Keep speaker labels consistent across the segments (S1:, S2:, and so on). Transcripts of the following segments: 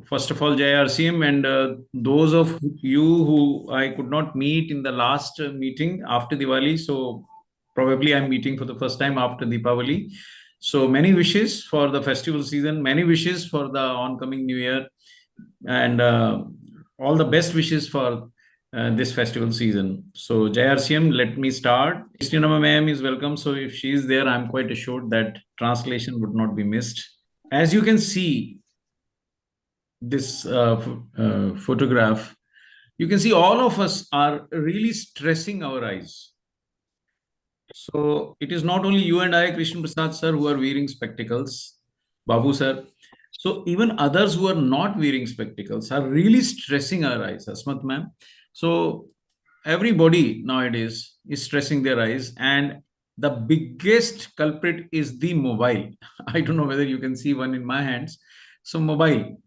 S1: first of all, Jai RCM, and those of you who I could not meet in the last meeting after Diwali. So probably I'm meeting for the first time after Deepavali. So many wishes for the festival season, many wishes for the oncoming New Year, and all the best wishes for this festival season. So Jai RCM, let me start. Christina ma'am is welcome. So if she is there, I'm quite assured that translation would not be missed. As you can see, this photograph, you can see all of us are really stressing our eyes. So it is not only you and I, Krishna Prasad sir, who are wearing spectacles, Babu sir. So even others who are not wearing spectacles are really stressing our eyes, Asmat ma'am. So everybody nowadays is stressing their eyes, and the biggest culprit is the mobile. I don't know whether you can see one in my hands. So mobile,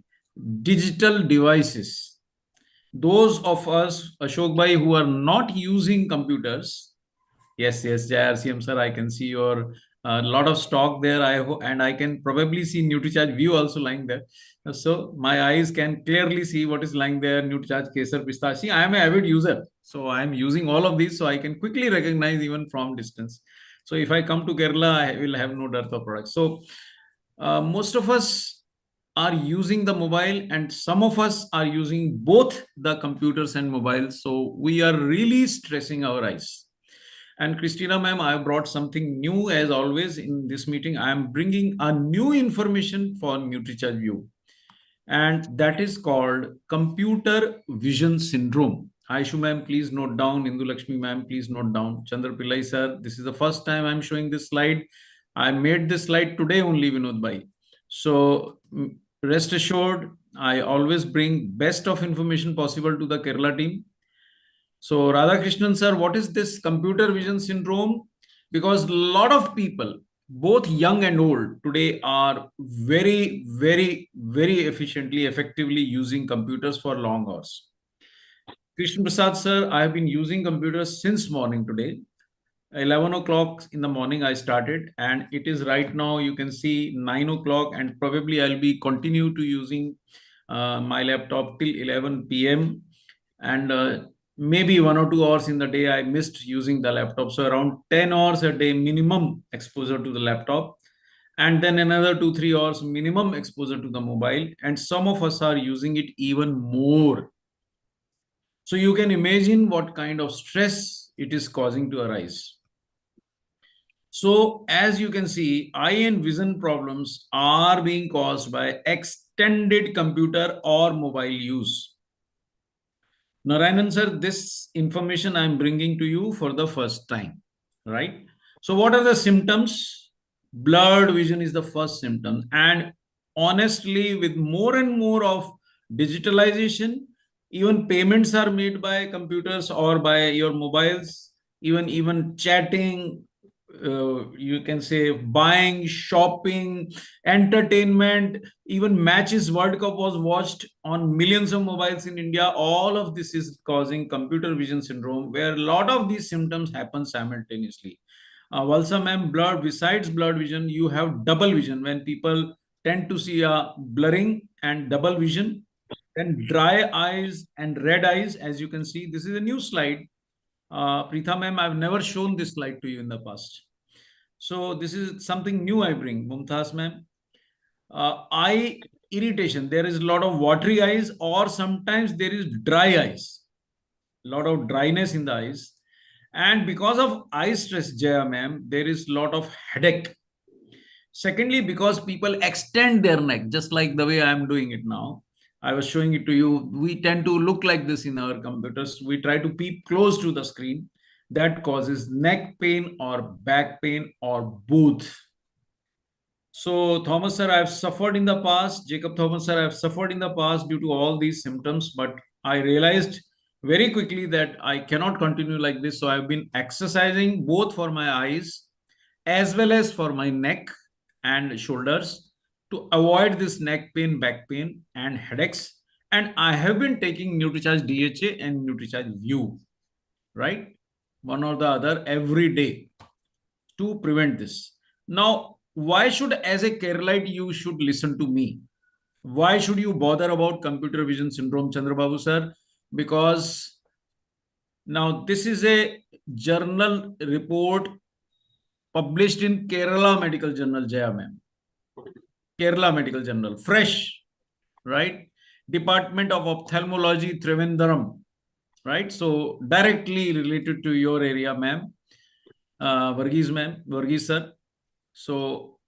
S1: digital devices. Those of us, Ashok bhai, who are not using computers, yes, JRCM sir, I can see your lot of stock there. I hope, and I can probably see NutriCharge View also lying there. So my eyes can clearly see what is lying there. NutriCharge Kesar Pistachi. I am an avid user, so I am using all of these, so I can quickly recognize even from distance. So if I come to Kerala, I will have no dearth of products. So most of us are using the mobile, and some of us are using both the computers and mobiles. So we are really stressing our eyes. And Christina ma'am, I have brought something new as always in this meeting. I am bringing a new information for NutriCharge View, and that is called computer vision syndrome. Aishu ma'am, please note down. Indu Lakshmi ma'am, please note down. Chandra Pillai sir, this is the first time I'm showing this slide. I made this slide today only, Vinod bhai. So rest assured, I always bring best of information possible to the Kerala team. So Radhakrishnan sir, what is this computer vision syndrome? Because a lot of people, both young and old, today are very, very, very efficiently, effectively using computers for long hours. Krishna Prasad sir, I have been using computers since morning today. 11 o'clock in the morning I started, and it is right now, you can see 9 o'clock, and probably I'll be continue to using my laptop till 11 p.m. and maybe 1 or 2 hours in the day I missed using the laptop. So around 10 hours a day minimum exposure to the laptop, and then another 2-3 hours minimum exposure to the mobile, and some of us are using it even more. So you can imagine what kind of stress it is causing to our eyes. So as you can see, eye and vision problems are being caused by extended computer or mobile use. Narayanan sir, this information I'm bringing to you for the first time, right? So what are the symptoms? Blurred vision is the first symptom. And honestly, with more and more of digitalization, even payments are made by computers or by your mobiles, even chatting, you can say buying, shopping, entertainment, even matches. World Cup was watched on millions of mobiles in India. All of this is causing computer vision syndrome, where a lot of these symptoms happen simultaneously. Valsa ma'am, blurred, besides blurred vision, you have double vision, when people tend to see a blurring and double vision. Then dry eyes and red eyes, as you can see. This is a new slide. Preetha ma'am, I've never shown this slide to you in the past. So this is something new I bring. Mumtaz ma'am, eye irritation. There is a lot of watery eyes, or sometimes there is dry eyes. A lot of dryness in the eyes. And because of eye stress, Jaya ma'am, there is a lot of headache. Secondly, because people extend their neck, just like the way I'm doing it now. I was showing it to you. We tend to look like this in our computers. We try to peep close to the screen. That causes neck pain or back pain or both. So Thomas sir, I have suffered in the past. Jacob Thomas sir, I have suffered in the past due to all these symptoms, but I realized very quickly that I cannot continue like this. So I've been exercising both for my eyes as well as for my neck and shoulders to avoid this neck pain, back pain, and headaches. And I have been taking NutriCharge DHA and NutriCharge View, right? One or the other every day to prevent this. Now, why should, as a Keralite, you should listen to me? Why should you bother about computer vision syndrome, Chandrababu sir? Because now this is a journal report published in Kerala Medical Journal, Jaya ma'am. Kerala Medical Journal, fresh, right? Department of Ophthalmology, Trivandrum, right? So directly related to your area, ma'am, Varghese sir. So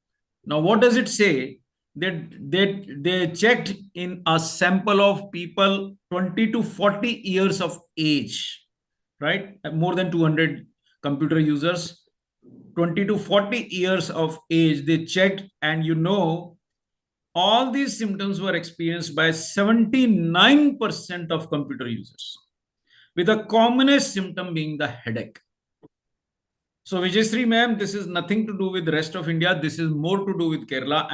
S1: now what does it say? They checked in a sample of people 20 to 40 years of age, right? More than 200 computer users, 20 to 40 years of age, they checked, and all these symptoms were experienced by 79% of computer users, with the commonest symptom being the headache. So Vijayasree ma'am, this is nothing to do with the rest of India. This is more to do with Kerala,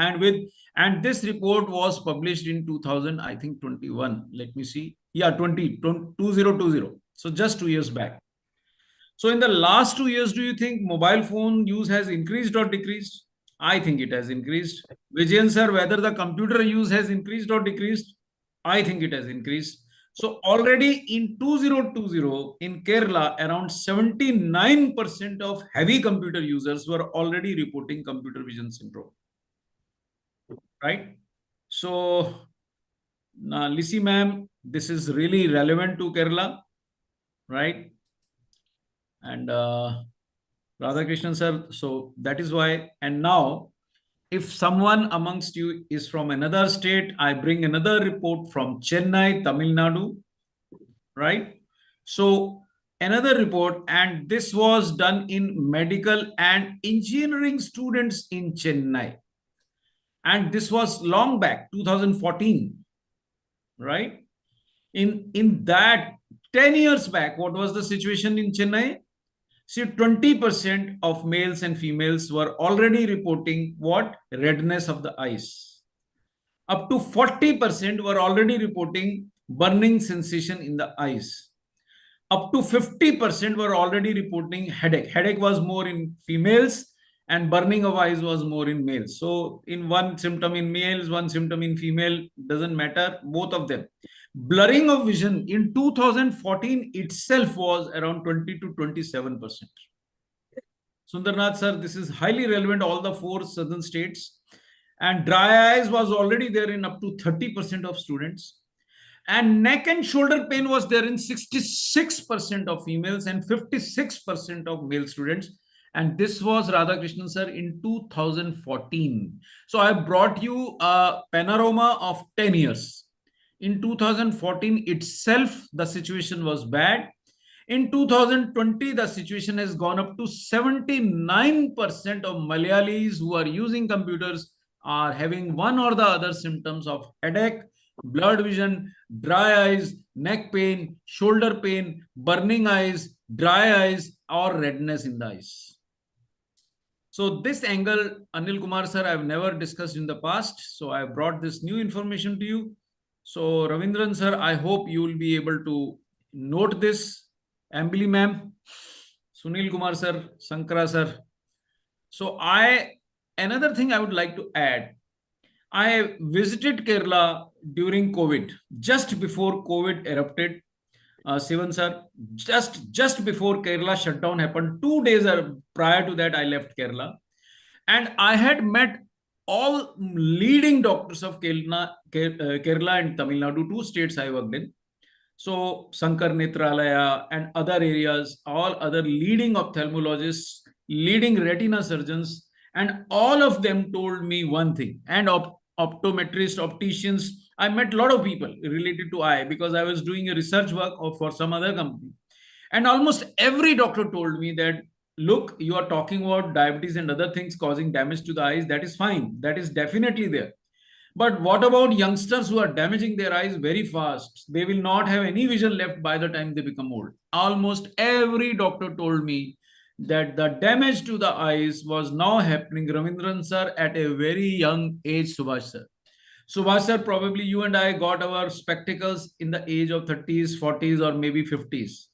S1: and this report was published in 2000, I think 21. Let me see. Yeah, 2020. So just 2 years back. So in the last 2 years, do you think mobile phone use has increased or decreased? I think it has increased. Vijayan sir, whether the computer use has increased or decreased? I think it has increased. So already in 2020 in Kerala, around 79% of heavy computer users were already reporting computer vision syndrome. Right? So, Lisi ma'am, this is really relevant to Kerala, right? And Radhakrishnan sir, so that is why. And now, if someone amongst you is from another state, I bring another report from Chennai, Tamil Nadu, right? So another report, and this was done in medical and engineering students in Chennai. And this was long back, 2014, right? In that 10 years back, what was the situation in Chennai? See, 20% of males and females were already reporting what? Redness of the eyes. Up to 40% were already reporting burning sensation in the eyes. Up to 50% were already reporting headache. Headache was more in females and burning of eyes was more in males. So in one symptom in males, one symptom in female, doesn't matter, both of them. Blurring of vision in 2014 itself was around 20 to 27%. Sundarnath sir, this is highly relevant all the four southern states. And dry eyes was already there in up to 30% of students. And neck and shoulder pain was there in 66% of females and 56% of male students. And this was Radhakrishnan sir in 2014. So I brought you a panorama of 10 years. In 2014 itself, the situation was bad. In 2020, the situation has gone up to 79% of Malayalis who are using computers are having one or the other symptoms of headache, blurred vision, dry eyes, neck pain, shoulder pain, burning eyes, dry eyes, or redness in the eyes. So this angle, Anil Kumar sir, I've never discussed in the past. So I brought this new information to you. So Ravindran sir, I hope you will be able to note this. Ambili ma'am, Sunil Kumar sir, Sankara sir. So another thing I would like to add, I visited Kerala during COVID, just before COVID erupted. Sivan sir, just before Kerala shutdown happened, 2 days prior to that, I left Kerala. And I had met all leading doctors of Kerala and Tamil Nadu, two states I worked in. So Sankar Netralaya and other areas, all other leading ophthalmologists, leading retina surgeons, and all of them told me one thing. And optometrists, opticians, I met a lot of people related to eye because I was doing a research work for some other company. And almost every doctor told me that, look, you are talking about diabetes and other things causing damage to the eyes. That is fine. That is definitely there. But what about youngsters who are damaging their eyes very fast? They will not have any vision left by the time they become old. Almost every doctor told me that the damage to the eyes was now happening, Ravindran sir, at a very young age, Subhash sir. Subhash sir, probably you and I got our spectacles in the age of 30s, 40s, or maybe 50s.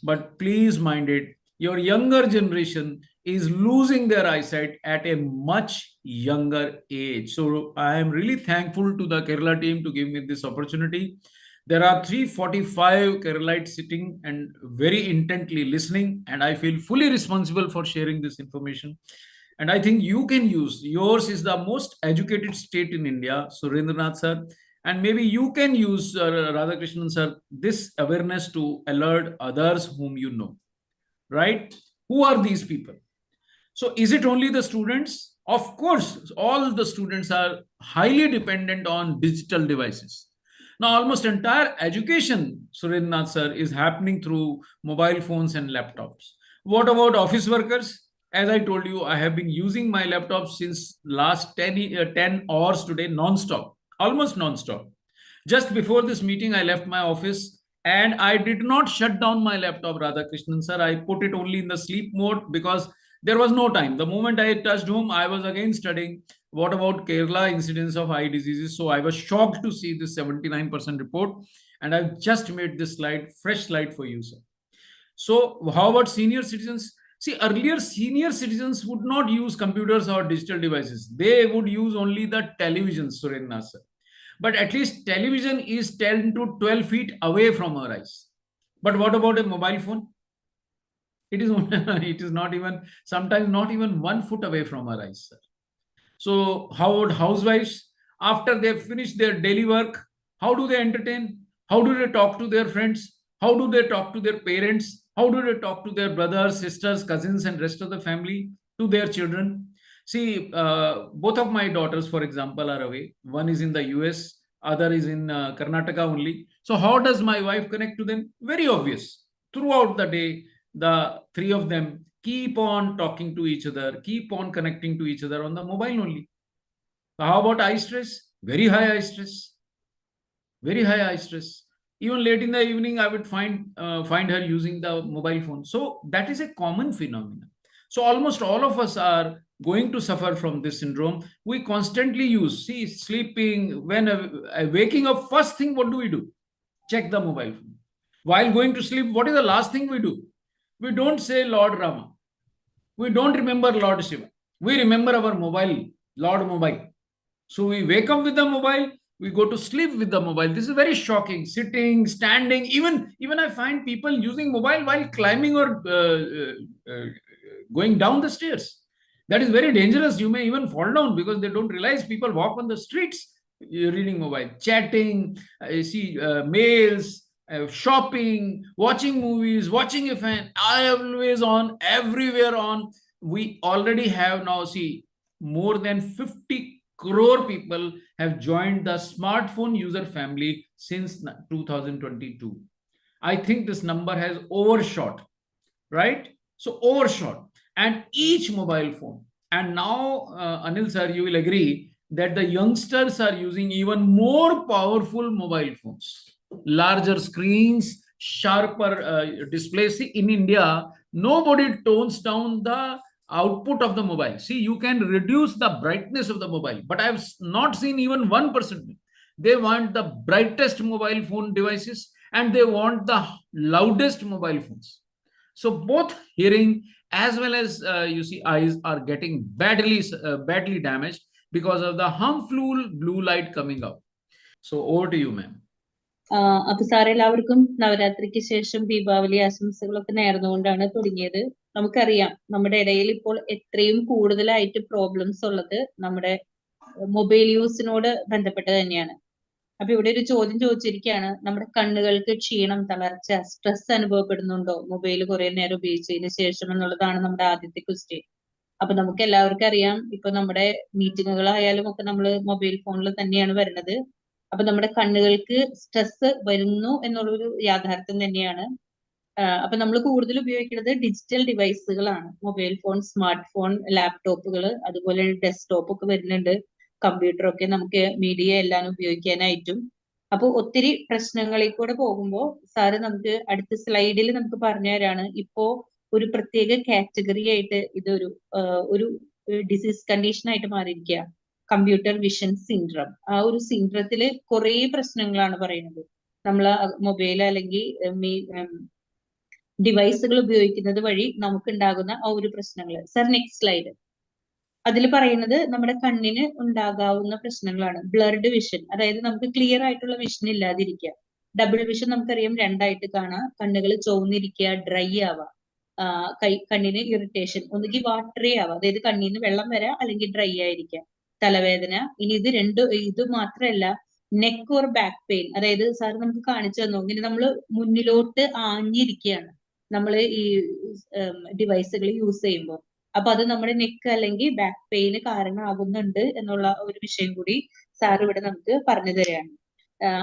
S1: But please mind it, your younger generation is losing their eyesight at a much younger age. So I am really thankful to the Kerala team to give me this opportunity. There are 345 Keralites sitting and very intently listening, and I feel fully responsible for sharing this information. And I think you can use, yours is the most educated state in India, Surendranath sir, and maybe you can use, Radhakrishnan sir, this awareness to alert others whom you know, right? Who are these people? So is it only the students? Of course, all the students are highly dependent on digital devices. Now, almost entire education, Surendranath sir, is happening through mobile phones and laptops. What about office workers? As I told you, I have been using my laptop since last 10 hours today, non-stop, almost non-stop. Just before this meeting, I left my office and I did not shut down my laptop, Radhakrishnan sir. I put it only in the sleep mode because there was no time. The moment I touched home, I was again studying. What about Kerala incidence of eye diseases? So I was shocked to see this 79% report. And I've just made this slide, fresh slide for you, sir. So how about senior citizens? See, earlier senior citizens would not use computers or digital devices. They would use only the television, Surendra sir. But at least television is 10 to 12 feet away from our eyes. But what about a mobile phone? It is it is not even, sometimes not even 1 foot away from our eyes, sir. So how about housewives? After they finish their daily work, how do they entertain? How do they talk to their friends? How do they talk to their parents? How do they talk to their brothers, sisters, cousins, and rest of the family, to their children? See, both of my daughters, for example, are away. One is in the US, other is in Karnataka only. So how does my wife connect to them? Very obvious. Throughout the day, the three of them keep on talking to each other, keep on connecting to each other on the mobile only. How about eye stress? Very high eye stress. Very high eye stress. Even late in the evening, I would find her using the mobile phone. So that is a common phenomenon. So almost all of us are going to suffer from this syndrome. We constantly use, see, sleeping, when waking up, first thing, what do? Check the mobile phone. While going to sleep, what is the last thing we do? We don't say Lord Rama. We don't remember Lord Shiva. We remember our mobile, Lord Mobile. So we wake up with the mobile, we go to sleep with the mobile. This is very shocking. Sitting, standing, even I find people using mobile while climbing or going down the stairs. That is very dangerous. You may even fall down because they don't realize people walk on the streets reading mobile, chatting, see mails, shopping, watching movies, watching a fan. I always on, everywhere on. We already have now, see, more than 50 crore people have joined the smartphone user family since 2022. I think this number has overshot, right? So overshot. And each mobile phone. And now, Anil sir, you will agree that the youngsters are using even more powerful mobile phones, larger screens, sharper displays. See, in India, nobody tones down the output of the mobile. See, you can reduce the brightness of the mobile, but I have not seen even 1%. They want the brightest mobile phone devices and they want the loudest mobile phones. So both hearing as well as you see eyes are getting badly damaged because of the harmful blue light coming out. So over to you, ma'am.
S2: അപ്പൊ sir എല്ലാവർക്കും നവരാത്രിക്ക് ശേഷം ദീപാവലി ആശംസകളൊക്കെ നേർന്നുകൊണ്ടാണ് തുടങ്ങിയത്. നമുക്കറിയാം നമ്മുടെ ഇടയിൽ ഇപ്പോൾ എത്രയും കൂടുതലായിട്ട് പ്രോബ്ലംസ് ഉള്ളത് നമ്മുടെ മൊബൈൽ യൂസിനോട് ബന്ധപ്പെട്ട് തന്നെയാണ്. അപ്പൊ ഇവിടെ ഒരു ചോദ്യം ചോദിച്ചിരിക്കുകയാണ്, നമ്മുടെ കണ്ണുകൾക്ക് ക്ഷീണം, തളർച്ച, സ്ട്രെസ് അനുഭവപ്പെടുന്നുണ്ടോ മൊബൈൽ കുറെ നേരം ഉപയോഗിച്ചതിന് ശേഷം എന്നുള്ളതാണ് നമ്മുടെ ആദ്യത്തെ ക്വസ്റ്റ്യൻ. അപ്പൊ നമുക്ക് എല്ലാവർക്കും അറിയാം, ഇപ്പൊ നമ്മുടെ മീറ്റിങ്ങുകളായാലും ഒക്കെ നമ്മൾ മൊബൈൽ ഫോണിൽ തന്നെയാണ് വരുന്നത്. അപ്പൊ നമ്മുടെ കണ്ണുകൾക്ക് സ്ട്രെസ് വരുന്നു എന്നുള്ളൊരു യാഥാർത്ഥ്യം തന്നെയാണ്. അപ്പൊ നമ്മൾ കൂടുതൽ ഉപയോഗിക്കുന്നത് ഡിജിറ്റൽ ഡിവൈസുകളാണ്. മൊബൈൽ ഫോൺ, സ്മാർട്ട് ഫോൺ, ലാപ്ടോപ്പുകൾ, അതുപോലെ ഡെസ്ക്ടോപ്പ് ഒക്കെ വരുന്നുണ്ട്, കമ്പ്യൂട്ടറൊക്കെ നമുക്ക് മീഡിയ എല്ലാം ഉപയോഗിക്കാനായിട്ടും. അപ്പൊ ഒത്തിരി പ്രശ്നങ്ങളിൽ കൂടെ പോകുമ്പോൾ സാറ് നമുക്ക് അടുത്ത സ്ലൈഡിൽ നമുക്ക് പറഞ്ഞു തരാണ്, ഇപ്പോ ഒരു പ്രത്യേക കാറ്റഗറി ആയിട്ട് ഇതൊരു ഒരു ഡിസീസ് കണ്ടീഷൻ ആയിട്ട് മാറിയിരിക്കുക, കമ്പ്യൂട്ടർ വിഷൻ സിൻഡ്രം. ആ ഒരു സിൻഡ്രത്തില് കുറെ പ്രശ്നങ്ങളാണ് പറയുന്നത്. നമ്മൾ മൊബൈൽ അല്ലെങ്കിൽ ഡിവൈസുകൾ ഉപയോഗിക്കുന്നത് വഴി നമുക്കുണ്ടാകുന്ന ആ ഒരു പ്രശ്നങ്ങൾ. Sir next slide. അതിൽ പറയുന്നത് നമ്മുടെ കണ്ണിന് ഉണ്ടാകാവുന്ന പ്രശ്നങ്ങളാണ്. ബ്ലർഡ് വിഷൻ, അതായത് നമുക്ക് ക്ലിയർ ആയിട്ടുള്ള വിഷൻ ഇല്ലാതിരിക്കുക. ഡബിൾ വിഷൻ നമുക്കറിയാം, രണ്ടായിട്ട് കാണാം. കണ്ണുകൾ ചുവന്നിരിക്കുക, ഡ്രൈ ആവാം. കണ്ണിന് ഇറിറ്റേഷൻ, ഒന്നുകിൽ വാട്ടറി ആവാം, അതായത് കണ്ണിൽ നിന്ന് വെള്ളം വരാം, അല്ലെങ്കിൽ ഡ്രൈ ആയിരിക്കാം. തലവേദന. ഇനി ഇത് മാത്രമല്ല, നെക്ക് ഓർ ബാക്ക് പെയിൻ, അതായത് സാർ നമുക്ക് കാണിച്ചു തന്നു, ഇങ്ങനെ നമ്മൾ മുന്നിലോട്ട് ആഞ്ഞിരിക്കുകയാണ് നമ്മൾ ഈ ഡിവൈസുകൾ യൂസ് ചെയ്യുമ്പോൾ. അപ്പൊ അത് നമ്മുടെ നെക്ക് അല്ലെങ്കിൽ ബാക്ക് പെയിന് കാരണമാകുന്നുണ്ട് എന്നുള്ള ഒരു വിഷയം കൂടി സാർ ഇവിടെ നമുക്ക് പറഞ്ഞു തരികയാണ്.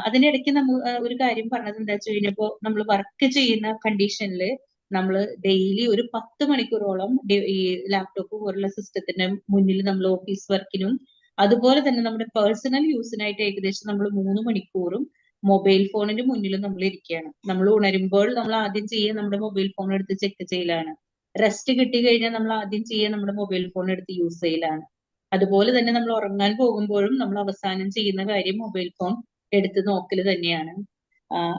S2: അതിനിടയ്ക്ക് നമ്മൾ ഒരു കാര്യം പറഞ്ഞത് എന്താ വെച്ച് കഴിഞ്ഞപ്പോ, നമ്മൾ വർക്ക് ചെയ്യുന്ന കണ്ടീഷനിൽ നമ്മൾ ഡെയിലി ഒരു 10 മണിക്കൂറോളം ഈ ലാപ്ടോപ്പ് പോലുള്ള സിസ്റ്റത്തിന്റെ മുന്നിൽ നമ്മൾ ഓഫീസ് വർക്കിനും അതുപോലെ തന്നെ നമ്മുടെ പേഴ്സണൽ യൂസിനായിട്ട് ഏകദേശം നമ്മൾ 3 മണിക്കൂറും മൊബൈൽ ഫോണിന്റെ മുന്നിൽ നമ്മൾ ഇരിക്കുകയാണ്. നമ്മൾ ഉണരുമ്പോൾ നമ്മൾ ആദ്യം ചെയ്യുക നമ്മുടെ മൊബൈൽ ഫോൺ എടുത്ത് ചെക്ക് ചെയ്യലാണ്. റെസ്റ്റ് കിട്ടി കഴിഞ്ഞാൽ നമ്മൾ ആദ്യം ചെയ്യുക നമ്മുടെ മൊബൈൽ ഫോൺ എടുത്ത് യൂസ് ചെയ്യലാണ്. അതുപോലെ തന്നെ നമ്മൾ ഉറങ്ങാൻ പോകുമ്പോഴും നമ്മൾ അവസാനം ചെയ്യുന്ന കാര്യം മൊബൈൽ ഫോൺ എടുത്ത് നോക്കൽ തന്നെയാണ്.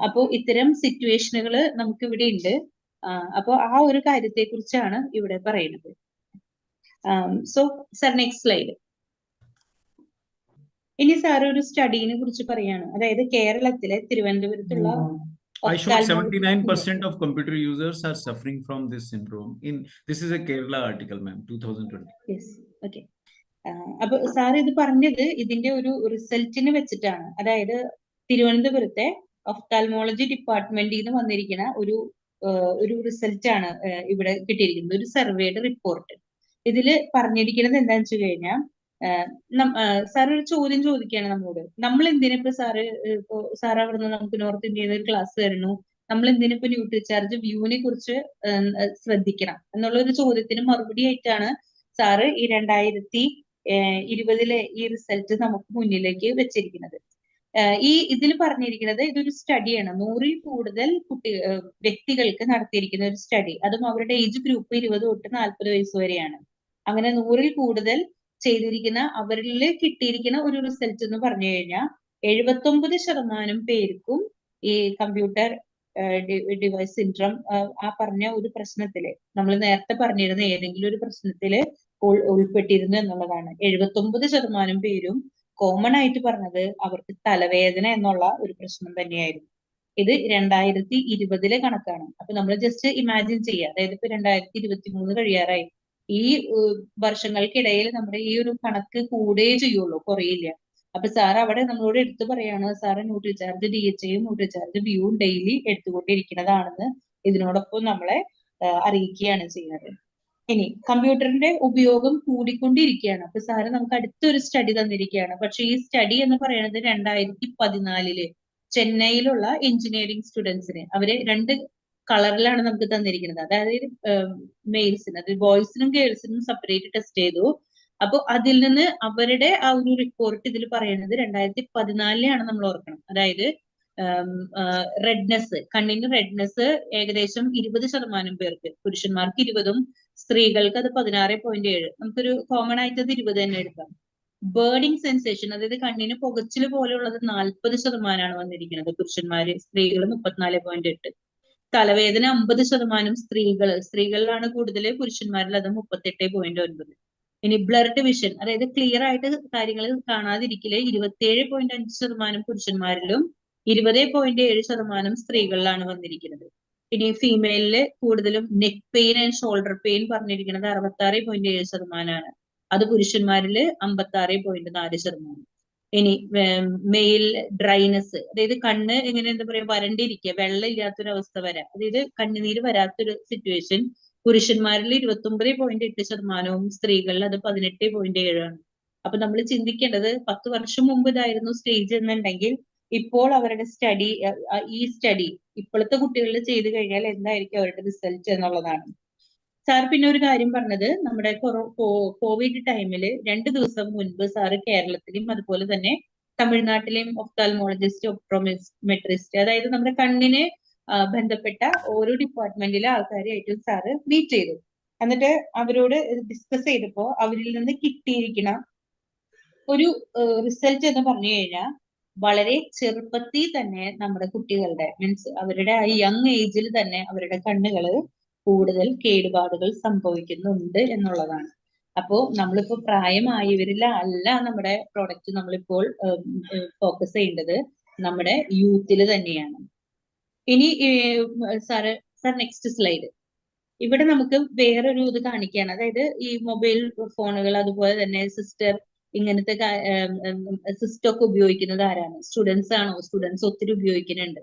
S2: അപ്പോൾ ഇത്തരം സിറ്റുവേഷനുകൾ നമുക്ക് ഇവിടെ ഉണ്ട്. അപ്പോൾ ആ ഒരു കാര്യത്തെ കുറിച്ചാണ് ഇവിടെ പറയുന്നത്. So sir next slide. ഇനി സാർ ഒരു സ്റ്റഡീനെ കുറിച്ച് പറയാണ്. അതായത് കേരളത്തിലെ തിരുവനന്തപുരത്തുള്ള
S1: I showed 79% of computer users are suffering from this syndrome. This is a Kerala article, ma'am, 2020.
S2: Yes, okay. അപ്പൊ സാർ ഇത് പറഞ്ഞത് ഇതിന്റെ ഒരു റിസൾട്ടിന് വെച്ചിട്ടാണ്. അതായത് തിരുവനന്തപുരത്തെ ഒഫ്താൽമോളജി ഡിപ്പാർട്ട്മെന്റിൽ നിന്ന് വന്നിരിക്കുന്ന ഒരു റിസൾട്ട് ആണ് ഇവിടെ കിട്ടിയിരിക്കുന്നത്, ഒരു സർവേയുടെ റിപ്പോർട്ട്. ഇതിൽ പറഞ്ഞിരിക്കുന്നത് എന്താണെന്ന് വെച്ച് കഴിഞ്ഞാൽ, സാർ ഒരു ചോദ്യം ചോദിക്കുകയാണ് നമ്മളോട്. നമ്മൾ എന്തിനിപ്പോ സാർ അവിടെ നിന്ന് നമുക്ക് നോർത്ത് ഇന്ത്യയിൽ ഒരു ക്ലാസ് തരുന്നു, നമ്മൾ എന്തിനിപ്പോ ന്യൂട്രിചാർജ് വ്യൂവിനെ കുറിച്ച് ശ്രദ്ധിക്കണം എന്നുള്ള ഒരു ചോദ്യത്തിന് മറുപടി ആയിട്ടാണ് സാറ് ഈ 2020 ഈ റിസൾട്ട് നമുക്ക് മുന്നിലേക്ക് വെച്ചിരിക്കുന്നത്. ഇതിൽ പറഞ്ഞിരിക്കുന്നത് ഇതൊരു സ്റ്റഡിയാണ്. 100-ൽ കൂടുതൽ വ്യക്തികൾക്ക് നടത്തിയിരിക്കുന്ന ഒരു സ്റ്റഡി. അതും അവരുടെ ഏജ് ഗ്രൂപ്പ് 20 തൊട്ട് 40 വയസ്സ് വരെയാണ്. അങ്ങനെ 100-ൽ കൂടുതൽ ചെയ്തിരിക്കുന്ന അവരിൽ കിട്ടിയിരിക്കുന്ന ഒരു റിസൾട്ട് എന്ന് പറഞ്ഞു കഴിഞ്ഞാൽ 79% പേർക്കും ഈ കമ്പ്യൂട്ടർ ഡിവൈസ് സിൻഡ്രം ആ പറഞ്ഞ ഒരു പ്രശ്നത്തില്, നമ്മൾ നേരത്തെ പറഞ്ഞിരുന്ന ഏതെങ്കിലും ഒരു പ്രശ്നത്തില് ഉൾപ്പെട്ടിരുന്നു എന്നുള്ളതാണ്. 79% പേരും കോമൺ ആയിട്ട് പറഞ്ഞത് അവർക്ക് തലവേദന എന്നുള്ള ഒരു പ്രശ്നം തന്നെയായിരുന്നു. ഇത് 2020 കണക്കാണ്. അപ്പൊ നമ്മൾ ജസ്റ്റ് ഇമാജിൻ ചെയ്യുക, അതായത് ഇപ്പൊ 2023 കഴിയാറായി. ഈ വർഷങ്ങൾക്കിടയിൽ നമ്മുടെ ഈ ഒരു കണക്ക് കൂടുകയേ ചെയ്യുള്ളൂ, കുറയില്ല. അപ്പൊ സാർ അവിടെ നമ്മളോട് എടുത്തു പറയാണ്, സാറ് ന്യൂട്രിചാർജ് DHAയും ന്യൂട്രിചാർജ് വ്യൂവും ഡെയിലി എടുത്തുകൊണ്ടിരിക്കുന്നതാണെന്ന് ഇതിനോടൊപ്പം നമ്മളെ അറിയിക്കുകയാണ് ചെയ്യുന്നത്. ഇനി കമ്പ്യൂട്ടറിന്റെ ഉപയോഗം കൂടിക്കൊണ്ടിരിക്കുകയാണ്. അപ്പൊ സാറ് നമുക്ക് അടുത്തൊരു സ്റ്റഡി തന്നിരിക്കുകയാണ്. പക്ഷെ ഈ സ്റ്റഡി എന്ന് പറയുന്നത് 2014 ചെന്നൈയിലുള്ള എഞ്ചിനീയറിംഗ് സ്റ്റുഡൻസിന്, അവര് 2 കളറിലാണ് നമുക്ക് തന്നിരിക്കുന്നത്. അതായത് മെയിൽസിന്, അത് ബോയ്സിനും ഗേൾസിനും സെപ്പറേറ്റ് ടെസ്റ്റ് ചെയ്തു. അപ്പൊ അതിൽ നിന്ന് അവരുടെ ആ ഒരു റിപ്പോർട്ട് ഇതിൽ പറയുന്നത് 2014 നമ്മൾ ഓർക്കണം. അതായത് റെഡ്നെസ്, കണ്ണിന് റെഡ്നെസ് ഏകദേശം 20% പേർക്ക്, പുരുഷന്മാർക്ക് 20-ഉം സ്ത്രീകൾക്ക് അത് 16.7. നമുക്കൊരു കോമൺ ആയിട്ട് അത് 20 തന്നെ എടുക്കാം. ബേർഡിങ് സെൻസേഷൻ, അതായത് കണ്ണിന് പുകച്ചില് പോലെയുള്ളത് 40% വന്നിരിക്കുന്നത് പുരുഷന്മാര്, സ്ത്രീകൾ 34.8. തലവേദന 50% സ്ത്രീകളിലാണ് കൂടുതൽ, പുരുഷന്മാരിൽ അത് 38.9. ഇനി ബ്ലർഡ് വിഷൻ, അതായത് ക്ലിയർ ആയിട്ട് കാര്യങ്ങൾ കാണാതിരിക്കല് 27.5% പുരുഷന്മാരിലും 20.7% സ്ത്രീകളിലാണ് വന്നിരിക്കുന്നത്. ഇനി ഫീമെയിലില് കൂടുതലും neck pain and shoulder pain പറഞ്ഞിരിക്കുന്നത് 66.7%. അത് പുരുഷന്മാരിൽ 56.4%. ഇനി മെയിൽ ഡ്രൈനെസ്, അതായത് കണ്ണ് ഇങ്ങനെ എന്താ പറയാ വരണ്ടിരിക്കുക, വെള്ളം ഇല്ലാത്തൊരവസ്ഥ വരാം, അതായത് കണ്ണുനീര് വരാത്തൊരു സിറ്റുവേഷൻ പുരുഷന്മാരിൽ 29.8%, സ്ത്രീകളിൽ അത് 18.7%. അപ്പൊ നമ്മൾ ചിന്തിക്കേണ്ടത് 10 വർഷം മുമ്പ് ഇതായിരുന്നു സ്റ്റേജ് എന്നുണ്ടെങ്കിൽ ഇപ്പോൾ അവരുടെ ഈ സ്റ്റഡി ഇപ്പോഴത്തെ കുട്ടികളിൽ ചെയ്തു കഴിഞ്ഞാൽ എന്തായിരിക്കും അവരുടെ റിസൾട്ട് എന്നുള്ളതാണ്. സാർ പിന്നെ ഒരു കാര്യം പറഞ്ഞത്, നമ്മുടെ കോവിഡ് ടൈമില് 2 ദിവസം മുൻപ് സാറ് കേരളത്തിലും അതുപോലെ തന്നെ തമിഴ്നാട്ടിലെയും ഒഫ്താൽമോളജിസ്റ്റ്, ഒപ്ട്രോമെട്രിസ്റ്റ്, അതായത് നമ്മുടെ കണ്ണിന് ബന്ധപ്പെട്ട ഓരോ ഡിപ്പാർട്ട്മെന്റിലെ ആൾക്കാരായിട്ടും സാറ് മീറ്റ് ചെയ്തു. എന്നിട്ട് അവരോട് ഡിസ്കസ് ചെയ്തപ്പോ അവരിൽ നിന്ന് കിട്ടിയിരിക്കുന്ന ഒരു റിസൾട്ട് എന്ന് പറഞ്ഞു കഴിഞ്ഞാൽ വളരെ ചെറുപ്പത്തിൽ തന്നെ നമ്മുടെ കുട്ടികളുടെ മീൻസ് അവരുടെ ആ യങ് ഏജിൽ തന്നെ അവരുടെ കണ്ണുകൾ കൂടുതൽ കേടുപാടുകൾ സംഭവിക്കുന്നുണ്ട് എന്നുള്ളതാണ്. അപ്പോ നമ്മളിപ്പോ പ്രായമായവരിൽ അല്ല നമ്മുടെ പ്രോഡക്റ്റ് നമ്മളിപ്പോൾ ഫോക്കസ് ചെയ്യേണ്ടത് നമ്മുടെ യൂത്തിൽ തന്നെയാണ്. ഇനി സാറ് സാർ നെക്സ്റ്റ് സ്ലൈഡ്. ഇവിടെ നമുക്ക് വേറൊരു ഇത് കാണിക്കുകയാണ്. അതായത് ഈ മൊബൈൽ ഫോണുകൾ അതുപോലെ തന്നെ ഇങ്ങനത്തെ സിസ്റ്റം ഒക്കെ ഉപയോഗിക്കുന്നത് ആരാണ്? സ്റ്റുഡൻസ് ആണോ? സ്റ്റുഡൻസ് ഒത്തിരി ഉപയോഗിക്കുന്നുണ്ട്.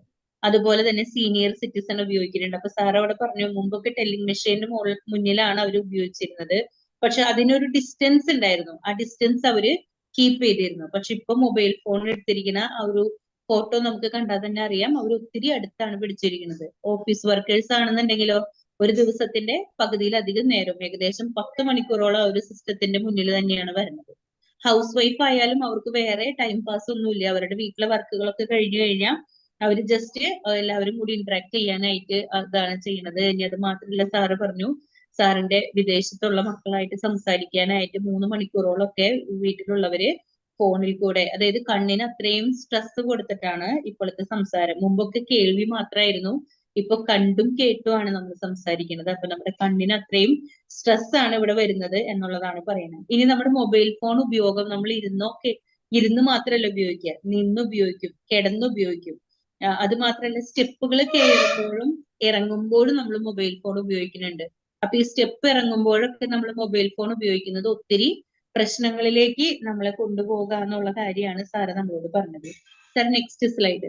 S2: അതുപോലെ തന്നെ സീനിയർ സിറ്റിസൺ ഉപയോഗിക്കുന്നുണ്ട്. അപ്പൊ സാർ അവിടെ പറഞ്ഞു മുമ്പൊക്കെ ടെല്ലിംഗ് മെഷീനിന് മുന്നിലാണ് അവർ ഉപയോഗിച്ചിരുന്നത്. പക്ഷെ അതിനൊരു ഡിസ്റ്റൻസ് ഉണ്ടായിരുന്നു. ആ ഡിസ്റ്റൻസ് അവര് കീപ്പ് ചെയ്തിരുന്നു. പക്ഷെ ഇപ്പൊ മൊബൈൽ ഫോൺ എടുത്തിരിക്കുന്ന ആ ഒരു ഫോട്ടോ നമുക്ക് കണ്ടാൽ തന്നെ അറിയാം അവർ ഒത്തിരി അടുത്താണ് പിടിച്ചിരിക്കുന്നത്. ഓഫീസ് വർക്കേഴ്സ് ആണെന്നുണ്ടെങ്കിലോ ഒരു ദിവസത്തിന്റെ പകുതിയിലധികം നേരം ഏകദേശം 10 മണിക്കൂറോളം ഒരു സിസ്റ്റത്തിന്റെ മുന്നിൽ തന്നെയാണ് വരുന്നത്. ഹൗസ് വൈഫ് ആയാലും അവർക്ക് വേറെ ടൈം പാസ് ഒന്നുമില്ല. അവരുടെ വീട്ടിലെ വർക്കുകളൊക്കെ കഴിഞ്ഞു കഴിഞ്ഞാൽ അവർ ജസ്റ്റ് എല്ലാവരും കൂടി ഇന്ററാക്ട് ചെയ്യാനായിട്ട് അതാണ് ചെയ്യുന്നത്. ഇനി അത് മാത്രമല്ല സാറ് പറഞ്ഞു സാറിന്റെ വിദേശത്തുള്ള മക്കളായിട്ട് സംസാരിക്കാനായിട്ട് 3 മണിക്കൂറോളം ഒക്കെ വീട്ടിലുള്ളവര് ഫോണിൽ കൂടെ, അതായത് കണ്ണിന് അത്രയും സ്ട്രെസ് കൊടുത്തിട്ടാണ് ഇപ്പോഴത്തെ സംസാരം. മുമ്പൊക്കെ കേൾവി മാത്രമായിരുന്നു, ഇപ്പൊ കണ്ടും കേട്ടുമാണ് നമ്മൾ സംസാരിക്കുന്നത്. അപ്പൊ നമ്മുടെ കണ്ണിന് അത്രയും സ്ട്രെസ് ആണ് ഇവിടെ വരുന്നത് എന്നുള്ളതാണ് പറയുന്നത്. ഇനി നമ്മുടെ മൊബൈൽ ഫോൺ ഉപയോഗം നമ്മൾ ഇരുന്ന് മാത്രമല്ല ഉപയോഗിക്കുക, നിന്ന് ഉപയോഗിക്കും, കിടന്ന് ഉപയോഗിക്കും. അത് മാത്രമല്ല സ്റ്റെപ്പുകൾ കയറുമ്പോഴും ഇറങ്ങുമ്പോഴും നമ്മൾ മൊബൈൽ ഫോൺ ഉപയോഗിക്കുന്നുണ്ട്. അപ്പൊ ഈ സ്റ്റെപ്പ് ഇറങ്ങുമ്പോഴൊക്കെ നമ്മൾ മൊബൈൽ ഫോൺ ഉപയോഗിക്കുന്നത് ഒത്തിരി പ്രശ്നങ്ങളിലേക്ക് നമ്മളെ കൊണ്ടുപോകുക എന്നുള്ള കാര്യമാണ് സാറ് നമ്മളോട് പറഞ്ഞത്. Sir next slide.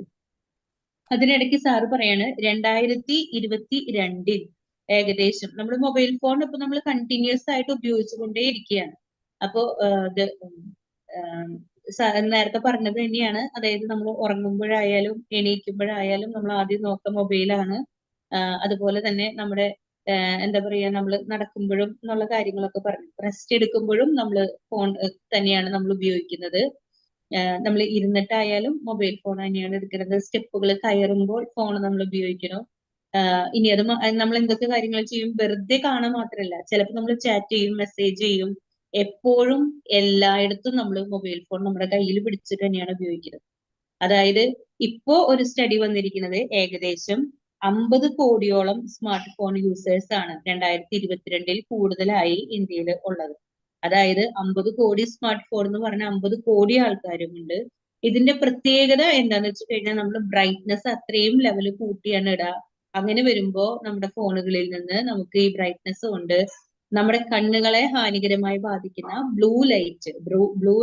S2: അതിനിടയ്ക്ക് സാറ് പറയാണ് 2022 ഏകദേശം നമ്മുടെ മൊബൈൽ ഫോൺ ഇപ്പൊ നമ്മൾ കണ്ടിന്യൂസ് ആയിട്ട് ഉപയോഗിച്ചുകൊണ്ടേ ഇരിക്കുകയാണ്. അപ്പോ നേരത്തെ പറഞ്ഞത് തന്നെയാണ്. അതായത് നമ്മൾ ഉറങ്ങുമ്പോഴായാലും എണീക്കുമ്പോഴായാലും നമ്മൾ ആദ്യം നോക്കുക മൊബൈലാണ്. അതുപോലെ തന്നെ നമ്മുടെ എന്താ പറയാ നമ്മൾ നടക്കുമ്പോഴും എന്നുള്ള കാര്യങ്ങളൊക്കെ പറഞ്ഞു. റെസ്റ്റ് എടുക്കുമ്പോഴും നമ്മൾ ഫോൺ തന്നെയാണ് നമ്മൾ ഉപയോഗിക്കുന്നത്. നമ്മൾ ഇരുന്നിട്ടായാലും മൊബൈൽ ഫോൺ തന്നെയാണ് എടുക്കുന്നത്. സ്റ്റെപ്പുകൾ കയറുമ്പോൾ ഫോൺ നമ്മൾ ഉപയോഗിക്കണം. ഇനി അത് നമ്മൾ എന്തൊക്കെ കാര്യങ്ങൾ ചെയ്യും? വെറുതെ കാണാൻ മാത്രമല്ല, ചിലപ്പോൾ നമ്മൾ ചാറ്റ് ചെയ്യും, മെസ്സേജ് ചെയ്യും. എപ്പോഴും എല്ലായിടത്തും നമ്മൾ മൊബൈൽ ഫോൺ നമ്മുടെ കയ്യിൽ പിടിച്ചിട്ട് തന്നെയാണ് ഉപയോഗിക്കുന്നത്. അതായത് ഇപ്പോ ഒരു സ്റ്റഡി വന്നിരിക്കുന്നത് ഏകദേശം 50 കോടിയോളം സ്മാർട്ട് ഫോൺ യൂസേഴ്സ് ആണ് 2022 കൂടുതലായി ഇന്ത്യയിൽ ഉള്ളത്. അതായത് 50 കോടി സ്മാർട്ട് ഫോൺ എന്ന് പറഞ്ഞാൽ 50 കോടി ആൾക്കാരുമുണ്ട്. ഇതിന്റെ പ്രത്യേകത എന്താന്ന് വെച്ച് കഴിഞ്ഞാൽ നമ്മൾ ബ്രൈറ്റ്നെസ് അത്രയും ലെവൽ കൂട്ടിയാണ് ഇടുക. അങ്ങനെ വരുമ്പോ നമ്മുടെ ഫോണുകളിൽ നിന്ന് നമുക്ക് ഈ ബ്രൈറ്റ്നെസ് കൊണ്ട് നമ്മുടെ കണ്ണുകളെ ഹാനികരമായി ബാധിക്കുന്ന ബ്ലൂ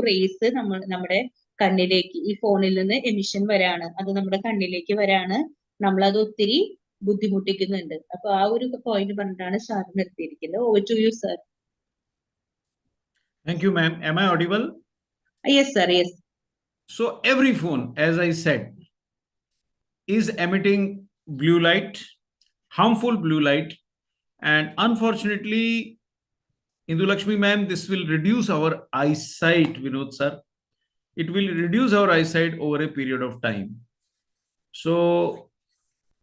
S2: റേസ് നമ്മുടെ കണ്ണിലേക്ക് ഈ ഫോണിൽ നിന്ന് എമിഷൻ വരാണ്. അത് നമ്മുടെ കണ്ണിലേക്ക് വരാണ്. നമ്മളത് ഒത്തിരി ബുദ്ധിമുട്ടിക്കുന്നുണ്ട്. അപ്പൊ ആ ഒരു പോയിന്റ് പറഞ്ഞിട്ടാണ് സാർ നിർത്തിയിരിക്കുന്നത്. Over to you sir.
S1: Thank you, ma'am. Am I audible?
S2: Yes, sir. Yes.
S1: So every phone, as I said, is emitting blue light, harmful blue light, and unfortunately, Indulakshmi ma'am, this will reduce our eyesight, Vinod sir. It will reduce our eyesight over a period of time. So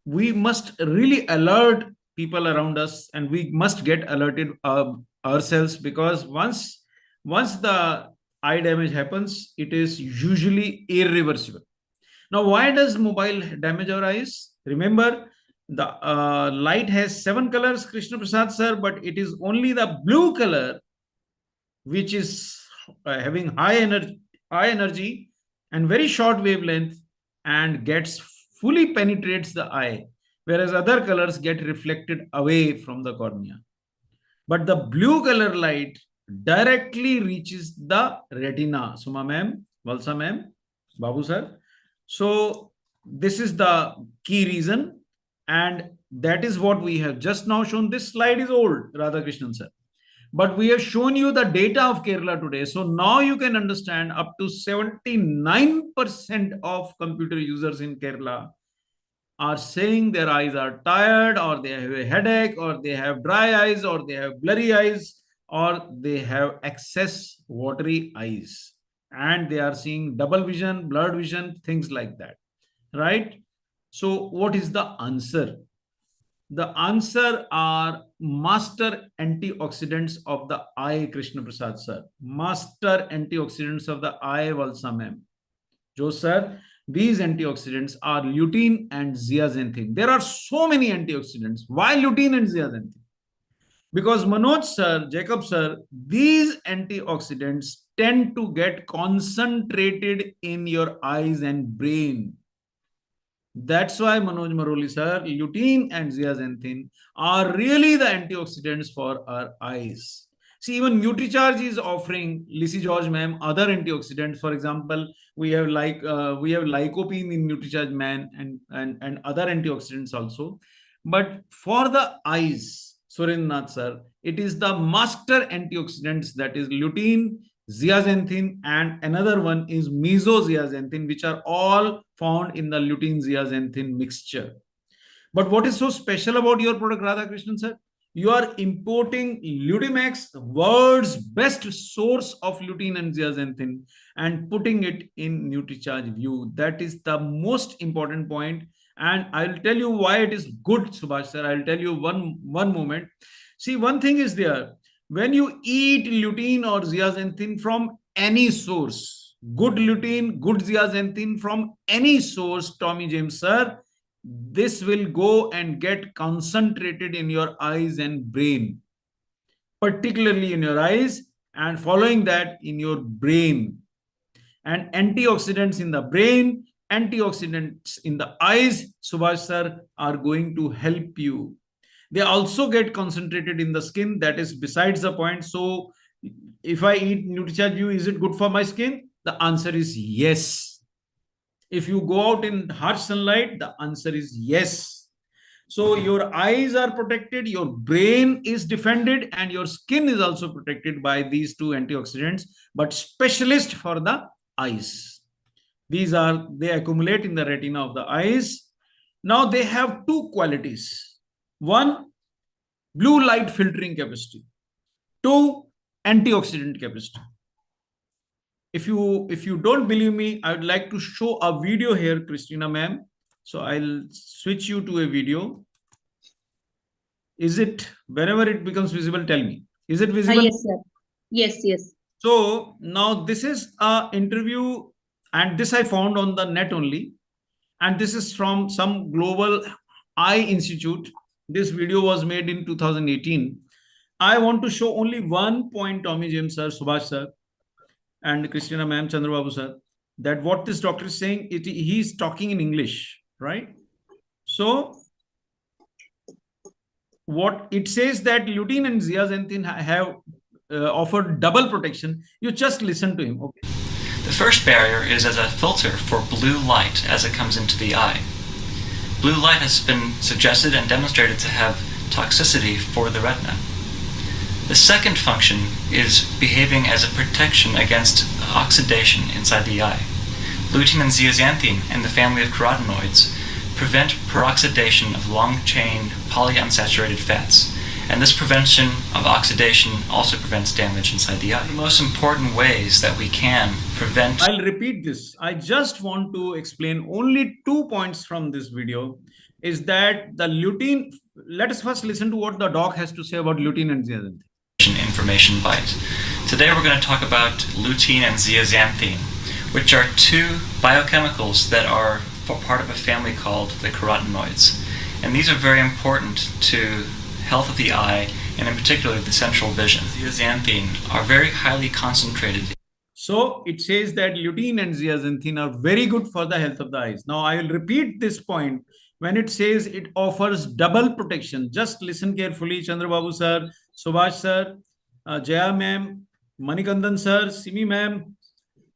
S1: we must really alert people around us, and we must get alerted ourselves, because once the eye damage happens, it is usually irreversible. Now, why does mobile damage our eyes? Remember, the light has 7 colors, Krishna Prasad sir, but it is only the blue color which is having high energy and very short wavelength and gets fully penetrates the eye, whereas other colors get reflected away from the cornea. But the blue color light directly reaches the retina. Suma ma'am, Valsa ma'am, Babu sir. So this is the key reason, and that is what we have just now shown. This slide is old, Radhakrishnan sir, but we have shown you the data of Kerala today. So now you can understand up to 79% of computer users in Kerala are saying their eyes are tired, or they have a headache, or they have dry eyes, or they have blurry eyes, or they have excess watery eyes, and they are seeing double vision, blurred vision, things like that, right? So what is the answer? The answer are master antioxidants of the eye, Krishna Prasad sir. Master antioxidants of the eye, Valsa ma'am. Jo sir, these antioxidants are lutein and zeaxanthin. There are so many antioxidants. Why lutein and zeaxanthin? Because Manoj sir, Jacob sir, these antioxidants tend to get concentrated in your eyes and brain. That's why Manoj Maroli sir, lutein and zeaxanthin are really the antioxidants for our eyes. See, even NutriCharge is offering, Lissy George ma'am, other antioxidants. For example, we have lycopene in NutriCharge man and other antioxidants also. But for the eyes, Surendranath sir, it is the master antioxidants, that is lutein, zeaxanthin, and another one is mesozeaxanthin, which are all found in the lutein zeaxanthin mixture. But what is so special about your product, Radhakrishnan sir? You are importing Lutimax, world's best source of lutein and zeaxanthin, and putting it in NutriCharge View. That is the most important point. And I'll tell you why it is good, Subhash sir. I'll tell you one moment. See, one thing is there. When you eat lutein or zeaxanthin from any source, good lutein, good zeaxanthin from any source, Tommy James sir, this will go and get concentrated in your eyes and brain, particularly in your eyes, and following that in your brain. And antioxidants in the brain, antioxidants in the eyes, Subhash sir, are going to help you. They also get concentrated in the skin. That is besides the point. So if I eat NutriCharge View, is it good for my skin? The answer is yes. If you go out in harsh sunlight, the answer is yes. So your eyes are protected, your brain is defended, and your skin is also protected by these two antioxidants, but specialist for the eyes. They accumulate in the retina of the eyes. Now they have two qualities. One, blue light filtering capacity. Two, antioxidant capacity. If you don't believe me, I would like to show a video here, Christina ma'am. So I'll switch you to a video. Is it, whenever it becomes visible, tell me. Is it visible?
S2: Yes, sir. Yes.
S1: So now this is an interview, and this I found on the net only. And this is from some global eye institute. This video was made in 2018. I want to show only one point, Tommy James sir, Subhash sir, and Christina ma'am, Chandrababu sir, that what this doctor is saying, he's talking in English, right? So what it says that lutein and zeaxanthin have offered double protection. You just listen to him. Okay.
S3: The first barrier is as a filter for blue light as it comes into the eye. Blue light has been suggested and demonstrated to have toxicity for the retina. The second function is behaving as a protection against oxidation inside the eye. Lutein and zeaxanthin and the family of carotenoids prevent peroxidation of long-chain polyunsaturated fats, and this prevention of oxidation also prevents damage inside the eye. The most important ways that we can prevent...
S1: I'll repeat this. I just want to explain only 2 points from this video. Is that the lutein... Let us first listen to what the doc has to say about lutein and zeaxanthin.
S3: Information bite. Today we're going to talk about lutein and zeaxanthin, which are two biochemicals that are part of a family called the carotenoids. And these are very important to health of the eye, and in particular the central vision. Zeaxanthin are very highly concentrated.
S1: So it says that lutein and zeaxanthin are very good for the health of the eyes. Now I will repeat this point. When it says it offers double protection, just listen carefully. Chandrababu sir, Subhash sir, Jaya ma'am, Manikandan sir, Simi ma'am,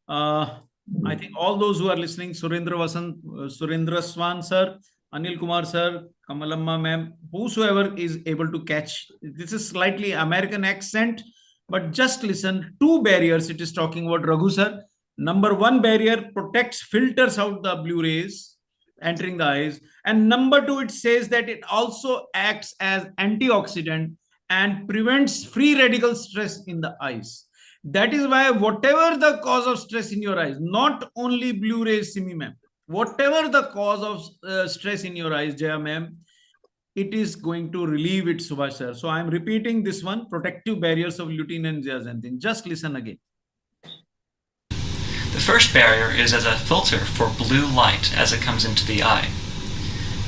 S1: I think all those who are listening, Surendra Swan sir, Anil Kumar sir, Kamalamma ma'am, whosoever is able to catch. This is slightly American accent, but just listen. Two barriers it is talking about, Raghu sir. Number one barrier protects, filters out the blue rays entering the eyes. And number two, it says that it also acts as antioxidant and prevents free radical stress in the eyes. That is why whatever the cause of stress in your eyes, not only blue rays, Simi ma'am, whatever the cause of stress in your eyes, Jaya ma'am, it is going to relieve it, Subhash sir. So I am repeating this one, protective barriers of lutein and zeaxanthin. Just listen again.
S3: The first barrier is as a filter for blue light as it comes into the eye.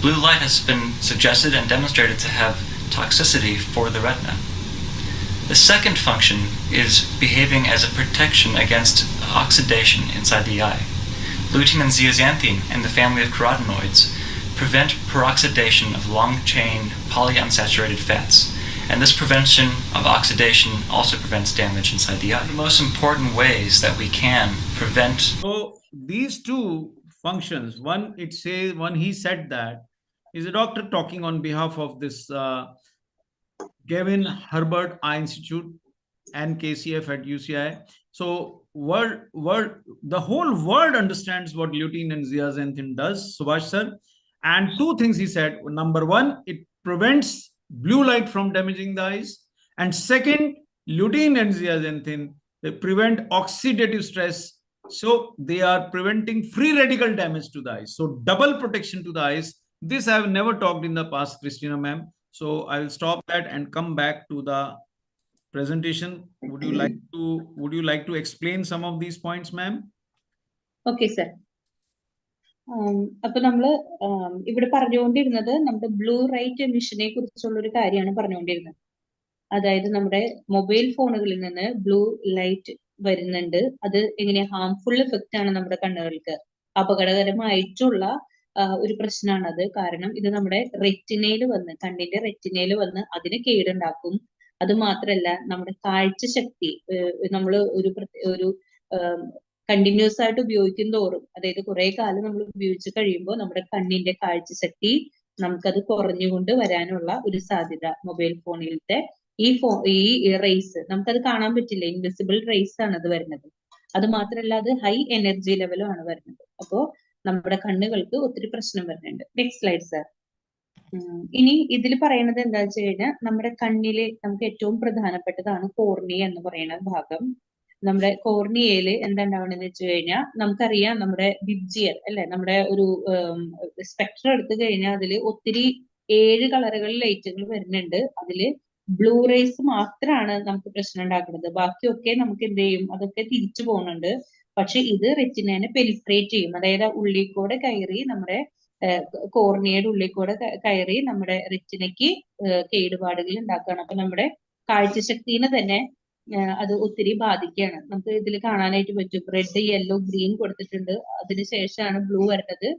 S3: Blue light has been suggested and demonstrated to have toxicity for the retina. The second function is behaving as a protection against oxidation inside the eye. Lutein and zeaxanthin in the family of carotenoids prevent peroxidation of long-chain polyunsaturated fats, and this prevention of oxidation also prevents damage inside the eye. The most important ways that we can prevent...
S1: So these two functions, one he said that, is a doctor talking on behalf of this Gavin Herbert Eye Institute and KCF at UCI. So the whole world understands what lutein and zeaxanthin does, Subhash sir. And two things he said. Number one, it prevents blue light from damaging the eyes. And second, lutein and zeaxanthin, they prevent oxidative stress. So they are preventing free radical damage to the eyes. So double protection to the eyes. This I have never talked in the past, Christina ma'am. So I will stop that and come back to the presentation. Would you like to explain some of these points, ma'am?
S2: Okay, sir. അപ്പൊ നമ്മള് ഇവിടെ പറഞ്ഞുകൊണ്ടിരുന്നത് നമ്മുടെ blue right എമിഷനെ കുറിച്ചുള്ള ഒരു കാര്യമാണ് പറഞ്ഞുകൊണ്ടിരുന്നത്. അതായത് നമ്മുടെ മൊബൈൽ ഫോണുകളിൽ നിന്ന് ബ്ലൂ ലൈറ്റ് വരുന്നുണ്ട്. അത് എങ്ങനെ ഹാംഫുൾ എഫക്റ്റ് ആണ് നമ്മുടെ കണ്ണുകൾക്ക്, അപകടകരമായിട്ടുള്ള ഒരു പ്രശ്നമാണത്. കാരണം ഇത് നമ്മുടെ റെറ്റിനയിൽ വന്ന്, കണ്ണിന്റെ റെറ്റിനയിൽ വന്ന് അതിന് കേടുണ്ടാക്കും. അത് മാത്രല്ല നമ്മുടെ കാഴ്ച ശക്തി നമ്മൾ ഒരു കണ്ടിന്യൂസ് ആയിട്ട് ഉപയോഗിക്കും തോറും, അതായത് കുറെ കാലം നമ്മൾ ഉപയോഗിച്ച് കഴിയുമ്പോൾ നമ്മുടെ കണ്ണിന്റെ കാഴ്ചശക്തി നമുക്കത് കുറഞ്ഞുകൊണ്ട് വരാനുള്ള ഒരു സാധ്യത മൊബൈൽ ഫോണിലത്തെ ഈ റേസ് നമുക്കത് കാണാൻ പറ്റില്ല. ഇൻവിസിബിൾ റേസ് ആണ് അത് വരുന്നത്. അത് മാത്രല്ല അത് ഹൈ എനർജി ലെവലും ആണ് വരുന്നത്. അപ്പോ നമ്മുടെ കണ്ണുകൾക്ക് ഒത്തിരി പ്രശ്നം വരുന്നുണ്ട്. Next slide sir. ഇനി ഇതിൽ പറയുന്നത് എന്താ വെച്ച് കഴിഞ്ഞാൽ നമ്മുടെ കണ്ണില് നമുക്ക് ഏറ്റവും പ്രധാനപ്പെട്ടതാണ് കോർണിയ എന്ന് പറയുന്ന ഭാഗം. നമ്മുടെ കോർണിയയില് എന്താ ഉണ്ടാവണമെന്ന് വെച്ച് കഴിഞ്ഞാൽ നമുക്കറിയാം നമ്മുടെ വിബ്ജിയർ അല്ലെ, നമ്മുടെ ഒരു സ്പെക്ട്രം എടുത്തു കഴിഞ്ഞാൽ അതിൽ ഒത്തിരി 7 കളറുകളിൽ ലൈറ്റുകൾ വരുന്നുണ്ട്. അതില് ബ്ലൂ റേസ് മാത്രമാണ് നമുക്ക് പ്രശ്നം ഉണ്ടാക്കുന്നത്. ബാക്കിയൊക്കെ നമുക്ക് എന്ത് ചെയ്യും, അതൊക്കെ തിരിച്ചു പോകുന്നുണ്ട്. പക്ഷെ ഇത് റെറ്റിനയെ പെനിട്രേറ്റ് ചെയ്യും. അതായത് ഉള്ളിൽ കൂടെ കയറി നമ്മുടെ കോർണിയയുടെ ഉള്ളിൽ കൂടെ കയറി നമ്മുടെ റെറ്റിനയ്ക്ക് കേടുപാടുകൾ ഉണ്ടാക്കുകയാണ്. അപ്പൊ നമ്മുടെ കാഴ്ചശക്തിനെ തന്നെ അത് ഒത്തിരി ബാധിക്കുകയാണ്. നമുക്ക് ഇതിൽ കാണാനായിട്ട് പറ്റും. റെഡ്, യെല്ലോ, ഗ്രീൻ കൊടുത്തിട്ടുണ്ട്. അതിനുശേഷമാണ് ബ്ലൂ വരുന്നത്.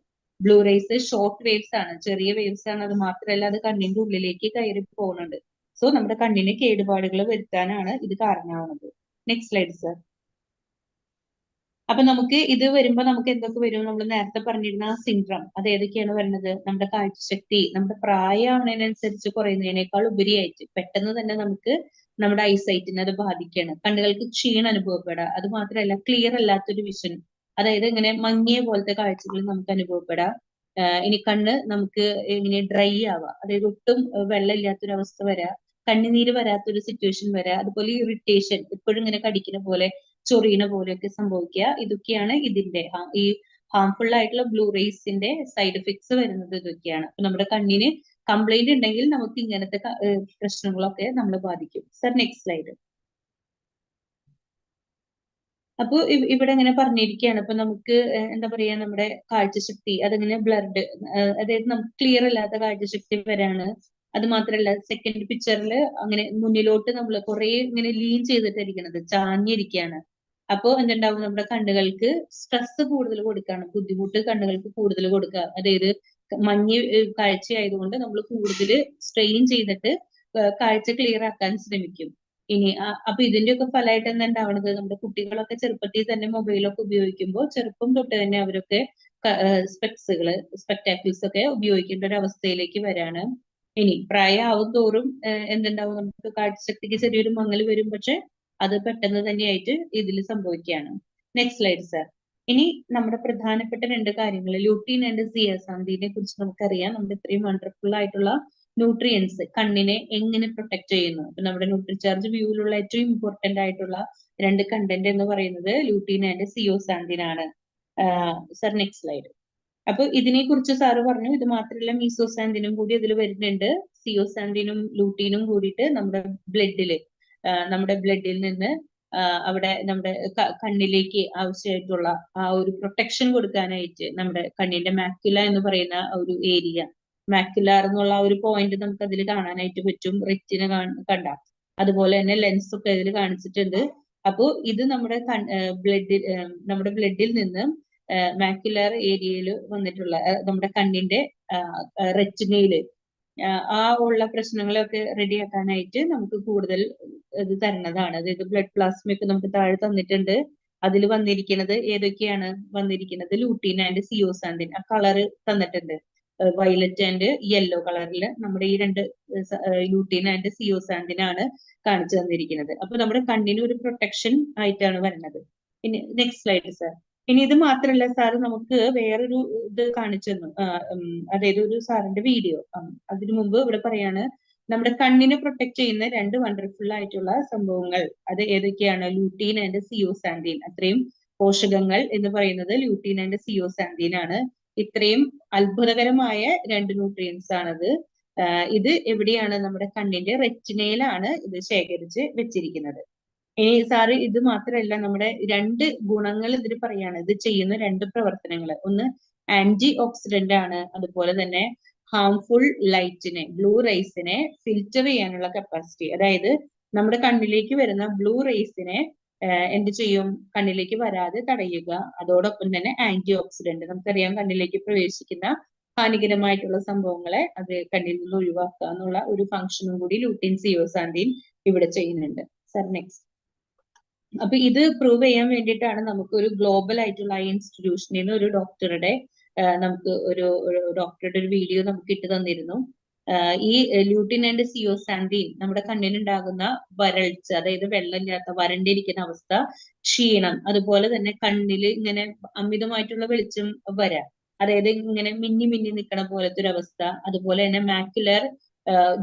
S2: ബ്ലൂ റേസ് ഷോർട്ട് വേവ്സ് ആണ്, ചെറിയ വേവ്സ് ആണ്. അത് മാത്രമല്ല അത് കണ്ണിന്റെ ഉള്ളിലേക്ക് കയറി പോകുന്നുണ്ട്. സോ നമ്മുടെ കണ്ണിന് കേടുപാടുകൾ വരുത്താനാണ് ഇത് കാരണമാവുന്നത്. Next slide sir. അപ്പൊ നമുക്ക് ഇത് വരുമ്പോ നമുക്ക് എന്തൊക്കെ വരും? നമ്മൾ നേരത്തെ പറഞ്ഞിരുന്ന സിൻഡ്രം, അത് ഏതൊക്കെയാണ് വരുന്നത്? നമ്മുടെ കാഴ്ചശക്തി നമ്മുടെ പ്രായമാവുന്നതിനനുസരിച്ച് കുറയുന്നതിനേക്കാൾ ഉപരിയായിട്ട് പെട്ടെന്ന് തന്നെ നമുക്ക് നമ്മുടെ ഐസൈറ്റിനെ അത് ബാധിക്കുകയാണ്. കണ്ണുകൾക്ക് ക്ഷീണം അനുഭവപ്പെടാം. അത് മാത്രമല്ല ക്ലിയർ അല്ലാത്തൊരു വിഷൻ, അതായത് ഇങ്ങനെ മങ്ങിയ പോലത്തെ കാഴ്ചകൾ നമുക്ക് അനുഭവപ്പെടാം. ഇനി കണ്ണ് നമുക്ക് ഇങ്ങനെ ഡ്രൈ ആവാം, അതായത് ഒട്ടും വെള്ളമില്ലാത്തൊരവസ്ഥ വരാം, കണ്ണുനീര് വരാത്തൊരു സിറ്റുവേഷൻ വരാം. അതുപോലെ ഇറിറ്റേഷൻ, എപ്പോഴും ഇങ്ങനെ കടിക്കുന്ന പോലെ ചൊറിയുന്ന പോലെയൊക്കെ സംഭവിക്കുക. ഇതൊക്കെയാണ് ഇതിന്റെ ഈ ഹാംഫുൾ ആയിട്ടുള്ള ബ്ലൂ റേസിന്റെ സൈഡ് എഫക്ട്സ് വരുന്നത്. ഇതൊക്കെയാണ്. അപ്പൊ നമ്മുടെ കണ്ണിന് കംപ്ലൈന്റ് ഉണ്ടെങ്കിൽ നമുക്ക് ഇങ്ങനത്തെ പ്രശ്നങ്ങളൊക്കെ നമ്മളെ ബാധിക്കും. Sir next slide. അപ്പൊ ഇവിടെ ഇങ്ങനെ പറഞ്ഞിരിക്കുകയാണ്. അപ്പൊ നമുക്ക് എന്താ പറയാ, നമ്മുടെ കാഴ്ചശക്തി അതിങ്ങനെ ബ്ലഡ്, അതായത് നമുക്ക് ക്ലിയർ അല്ലാത്ത കാഴ്ചശക്തി വരാണ്. അത് മാത്രല്ല സെക്കൻഡ് പിക്ചറിൽ അങ്ങനെ മുന്നിലോട്ട് നമ്മൾ കുറെ ഇങ്ങനെ ലീൻ ചെയ്തിട്ടിരിക്കുന്നത്, ചാഞ്ഞിരിക്കുകയാണ്. അപ്പോ എന്തുണ്ടാവും, നമ്മുടെ കണ്ണുകൾക്ക് സ്ട്രെസ് കൂടുതൽ കൊടുക്കുകയാണ്, ബുദ്ധിമുട്ട് കണ്ണുകൾക്ക് കൂടുതൽ കൊടുക്കുക. അതായത് മഞ്ഞ് കാഴ്ച ആയതുകൊണ്ട് നമ്മൾ കൂടുതൽ സ്ട്രെയിൻ ചെയ്തിട്ട് കാഴ്ച ക്ലിയർ ആക്കാൻ ശ്രമിക്കും. ഇനി അപ്പൊ ഇതിന്റെയൊക്കെ ഫലമായിട്ട് എന്താ ഉണ്ടാവുന്നത്, നമ്മുടെ കുട്ടികളൊക്കെ ചെറുപ്പത്തിൽ തന്നെ മൊബൈലൊക്കെ ഉപയോഗിക്കുമ്പോൾ ചെറുപ്പം തൊട്ട് തന്നെ അവരൊക്കെ സ്പെക്ടാക്കിൾസ് ഒക്കെ ഉപയോഗിക്കേണ്ട ഒരു അവസ്ഥയിലേക്ക് വരാണ്. ഇനി പ്രായമാവും തോറും എന്തുണ്ടാവും, നമുക്ക് കാഴ്ചശക്തിക്ക് ചെറിയൊരു മങ്ങൽ വരും. പക്ഷെ അത് പെട്ടെന്ന് തന്നെയായിട്ട് ഇതിൽ സംഭവിക്കുകയാണ്. Next slide sir. ഇനി നമ്മുടെ പ്രധാനപ്പെട്ട 2 കാര്യങ്ങൾ, ലൂട്ടീൻ ആൻഡ് സിയാസാന്തിനെ കുറിച്ച് നമുക്കറിയാം. നമ്മുടെ ഇത്രയും വണ്ടർഫുൾ ആയിട്ടുള്ള ന്യൂട്രിയൻസ് കണ്ണിനെ എങ്ങനെ പ്രൊട്ടക്ട് ചെയ്യുന്നു. അപ്പൊ നമ്മുടെ ന്യൂട്രിചാർജ് വ്യൂവിലുള്ള ഏറ്റവും ഇമ്പോർട്ടന്റ് ആയിട്ടുള്ള 2 കണ്ടന്റ് എന്ന് പറയുന്നത് ലൂട്ടീൻ ആൻഡ് സിയോസാന്തിൻ ആണ്. Sir next slide. അപ്പൊ ഇതിനെ കുറിച്ച് സാറ് പറഞ്ഞു. ഇത് മാത്രമല്ല മീസോസാന്തിനും കൂടി ഇതിൽ വരുന്നുണ്ട്. സിയോസാന്തിനും ലൂട്ടീനും കൂടിയിട്ട് നമ്മുടെ ബ്ലഡിൽ നിന്ന് അവിടെ നമ്മുടെ കണ്ണിലേക്ക് ആവശ്യമായിട്ടുള്ള ആ ഒരു പ്രൊട്ടക്ഷൻ കൊടുക്കാനായിട്ട് നമ്മുടെ കണ്ണിന്റെ മാക്യുല എന്ന് പറയുന്ന ഒരു ഏരിയ, മാക്യുലാർ എന്നുള്ള ഒരു പോയിന്റ് നമുക്ക് അതിൽ കാണാനായിട്ട് പറ്റും, റെറ്റിന കണ്ട. അതുപോലെ തന്നെ ലെൻസ് ഒക്കെ ഇതിൽ കാണിച്ചിട്ടുണ്ട്. അപ്പോൾ ഇത് നമ്മുടെ ബ്ലഡിൽ നിന്ന് മാക്യുലർ ഏരിയയിൽ വന്നിട്ടുള്ള നമ്മുടെ കണ്ണിന്റെ റെറ്റിനയില് ആ ഉള്ള പ്രശ്നങ്ങളൊക്കെ റെഡിയാക്കാനായിട്ട് നമുക്ക് കൂടുതൽ ഇത് തരുന്നതാണ്. അതായത് ബ്ലഡ് പ്ലാസ്മ ഒക്കെ നമുക്ക് താഴെ തന്നിട്ടുണ്ട്. അതിൽ വന്നിരിക്കുന്നത് ഏതൊക്കെയാണ് വന്നിരിക്കുന്നത്? ലൂട്ടീൻ ആൻഡ് സിയോസാന്തിൻ, ആ കളറ് തന്നിട്ടുണ്ട്. വയലറ്റ് ആൻഡ് യെല്ലോ കളറിൽ നമ്മുടെ ഈ രണ്ട് ലൂട്ടീൻ ആൻഡ് സിയോസാന്തിൻ ആണ് കാണിച്ചു തന്നിരിക്കുന്നത്. അപ്പൊ നമ്മുടെ കണ്ണിന് ഒരു പ്രൊട്ടക്ഷൻ ആയിട്ടാണ് വരുന്നത്. ഇനി നെക്സ്റ്റ് സ്ലൈഡ് സർ. ഇനി ഇത് മാത്രമല്ല സാർ, നമുക്ക് വേറൊരു ഇത് കാണിച്ചു തന്നു, അതായത് ഒരു സാറിന്റെ വീഡിയോ. അതിനു മുമ്പ് ഇവിടെ പറയാണ് നമ്മുടെ കണ്ണിനെ പ്രൊട്ടക്ട് ചെയ്യുന്ന രണ്ട് വണ്ടർഫുൾ ആയിട്ടുള്ള സംഭവങ്ങൾ. അത് ഏതൊക്കെയാണ്? Lutein and zeaxanthin. അത്രയും പോഷകങ്ങൾ എന്ന് പറയുന്നത് ലൂട്ടീൻ ആൻഡ് സിയോസാന്തിൻ ആണ്. ഇത്രയും അത്ഭുതകരമായ രണ്ട് ന്യൂട്രിയൻസ് ആണത്. ഇത് എവിടെയാണ്? നമ്മുടെ കണ്ണിന്റെ റെറ്റിനയിലാണ് ഇത് ശേഖരിച്ച് വെച്ചിരിക്കുന്നത്. ഇനി സാറ് ഇത് മാത്രമല്ല, നമ്മുടെ രണ്ട് ഗുണങ്ങൾ ഇതിൽ പറയാണ്. ഇത് ചെയ്യുന്ന രണ്ട് പ്രവർത്തനങ്ങൾ, ഒന്ന് ആന്റി ഓക്സിഡന്റ് ആണ്, അതുപോലെ തന്നെ ഹാംഫുൾ ലൈറ്റിനെ, ബ്ലൂ റേസിനെ ഫിൽറ്റർ ചെയ്യാനുള്ള കപ്പാസിറ്റി. അതായത് നമ്മുടെ കണ്ണിലേക്ക് വരുന്ന ബ്ലൂ റേസിനെ എന്ത് ചെയ്യും? കണ്ണിലേക്ക് വരാതെ തടയുക. അതോടൊപ്പം തന്നെ ആന്റി ഓക്സിഡന്റ്, നമുക്കറിയാം കണ്ണിലേക്ക് പ്രവേശിക്കുന്ന ഹാനികരമായിട്ടുള്ള സംഭവങ്ങളെ അത് കണ്ണിൽ നിന്ന് ഒഴിവാക്കുക എന്നുള്ള ഒരു ഫംഗ്ഷനും കൂടി ലൂട്ടീൻ സിയോസാന്തിൻ ഇവിടെ ചെയ്യുന്നുണ്ട്. Sir next. അപ്പൊ ഇത് പ്രൂവ് ചെയ്യാൻ വേണ്ടിയിട്ടാണ് നമുക്ക് ഒരു ഗ്ലോബൽ ആയിട്ടുള്ള ഐ ഇൻസ്റ്റിറ്റ്യൂഷനിൽ നിന്ന് ഒരു ഡോക്ടറുടെ നമുക്ക് ഒരു ഡോക്ടറുടെ ഒരു വീഡിയോ നമുക്ക് ഇട്ട് തന്നിരുന്നു. ഈ ലൂട്ടീൻ ആൻഡ് സിയോസാന്തിൻ നമ്മുടെ കണ്ണിനുണ്ടാകുന്ന വരൾച്ച, അതായത് വെള്ളമില്ലാത്ത വരണ്ടിരിക്കുന്ന അവസ്ഥ, ക്ഷീണം, അതുപോലെ തന്നെ കണ്ണിൽ ഇങ്ങനെ അമിതമായിട്ടുള്ള വെളിച്ചം വരാം, അതായത് ഇങ്ങനെ മിന്നി മിന്നി നിൽക്കണ പോലത്തെ ഒരു അവസ്ഥ, അതുപോലെ തന്നെ മാക്യുലർ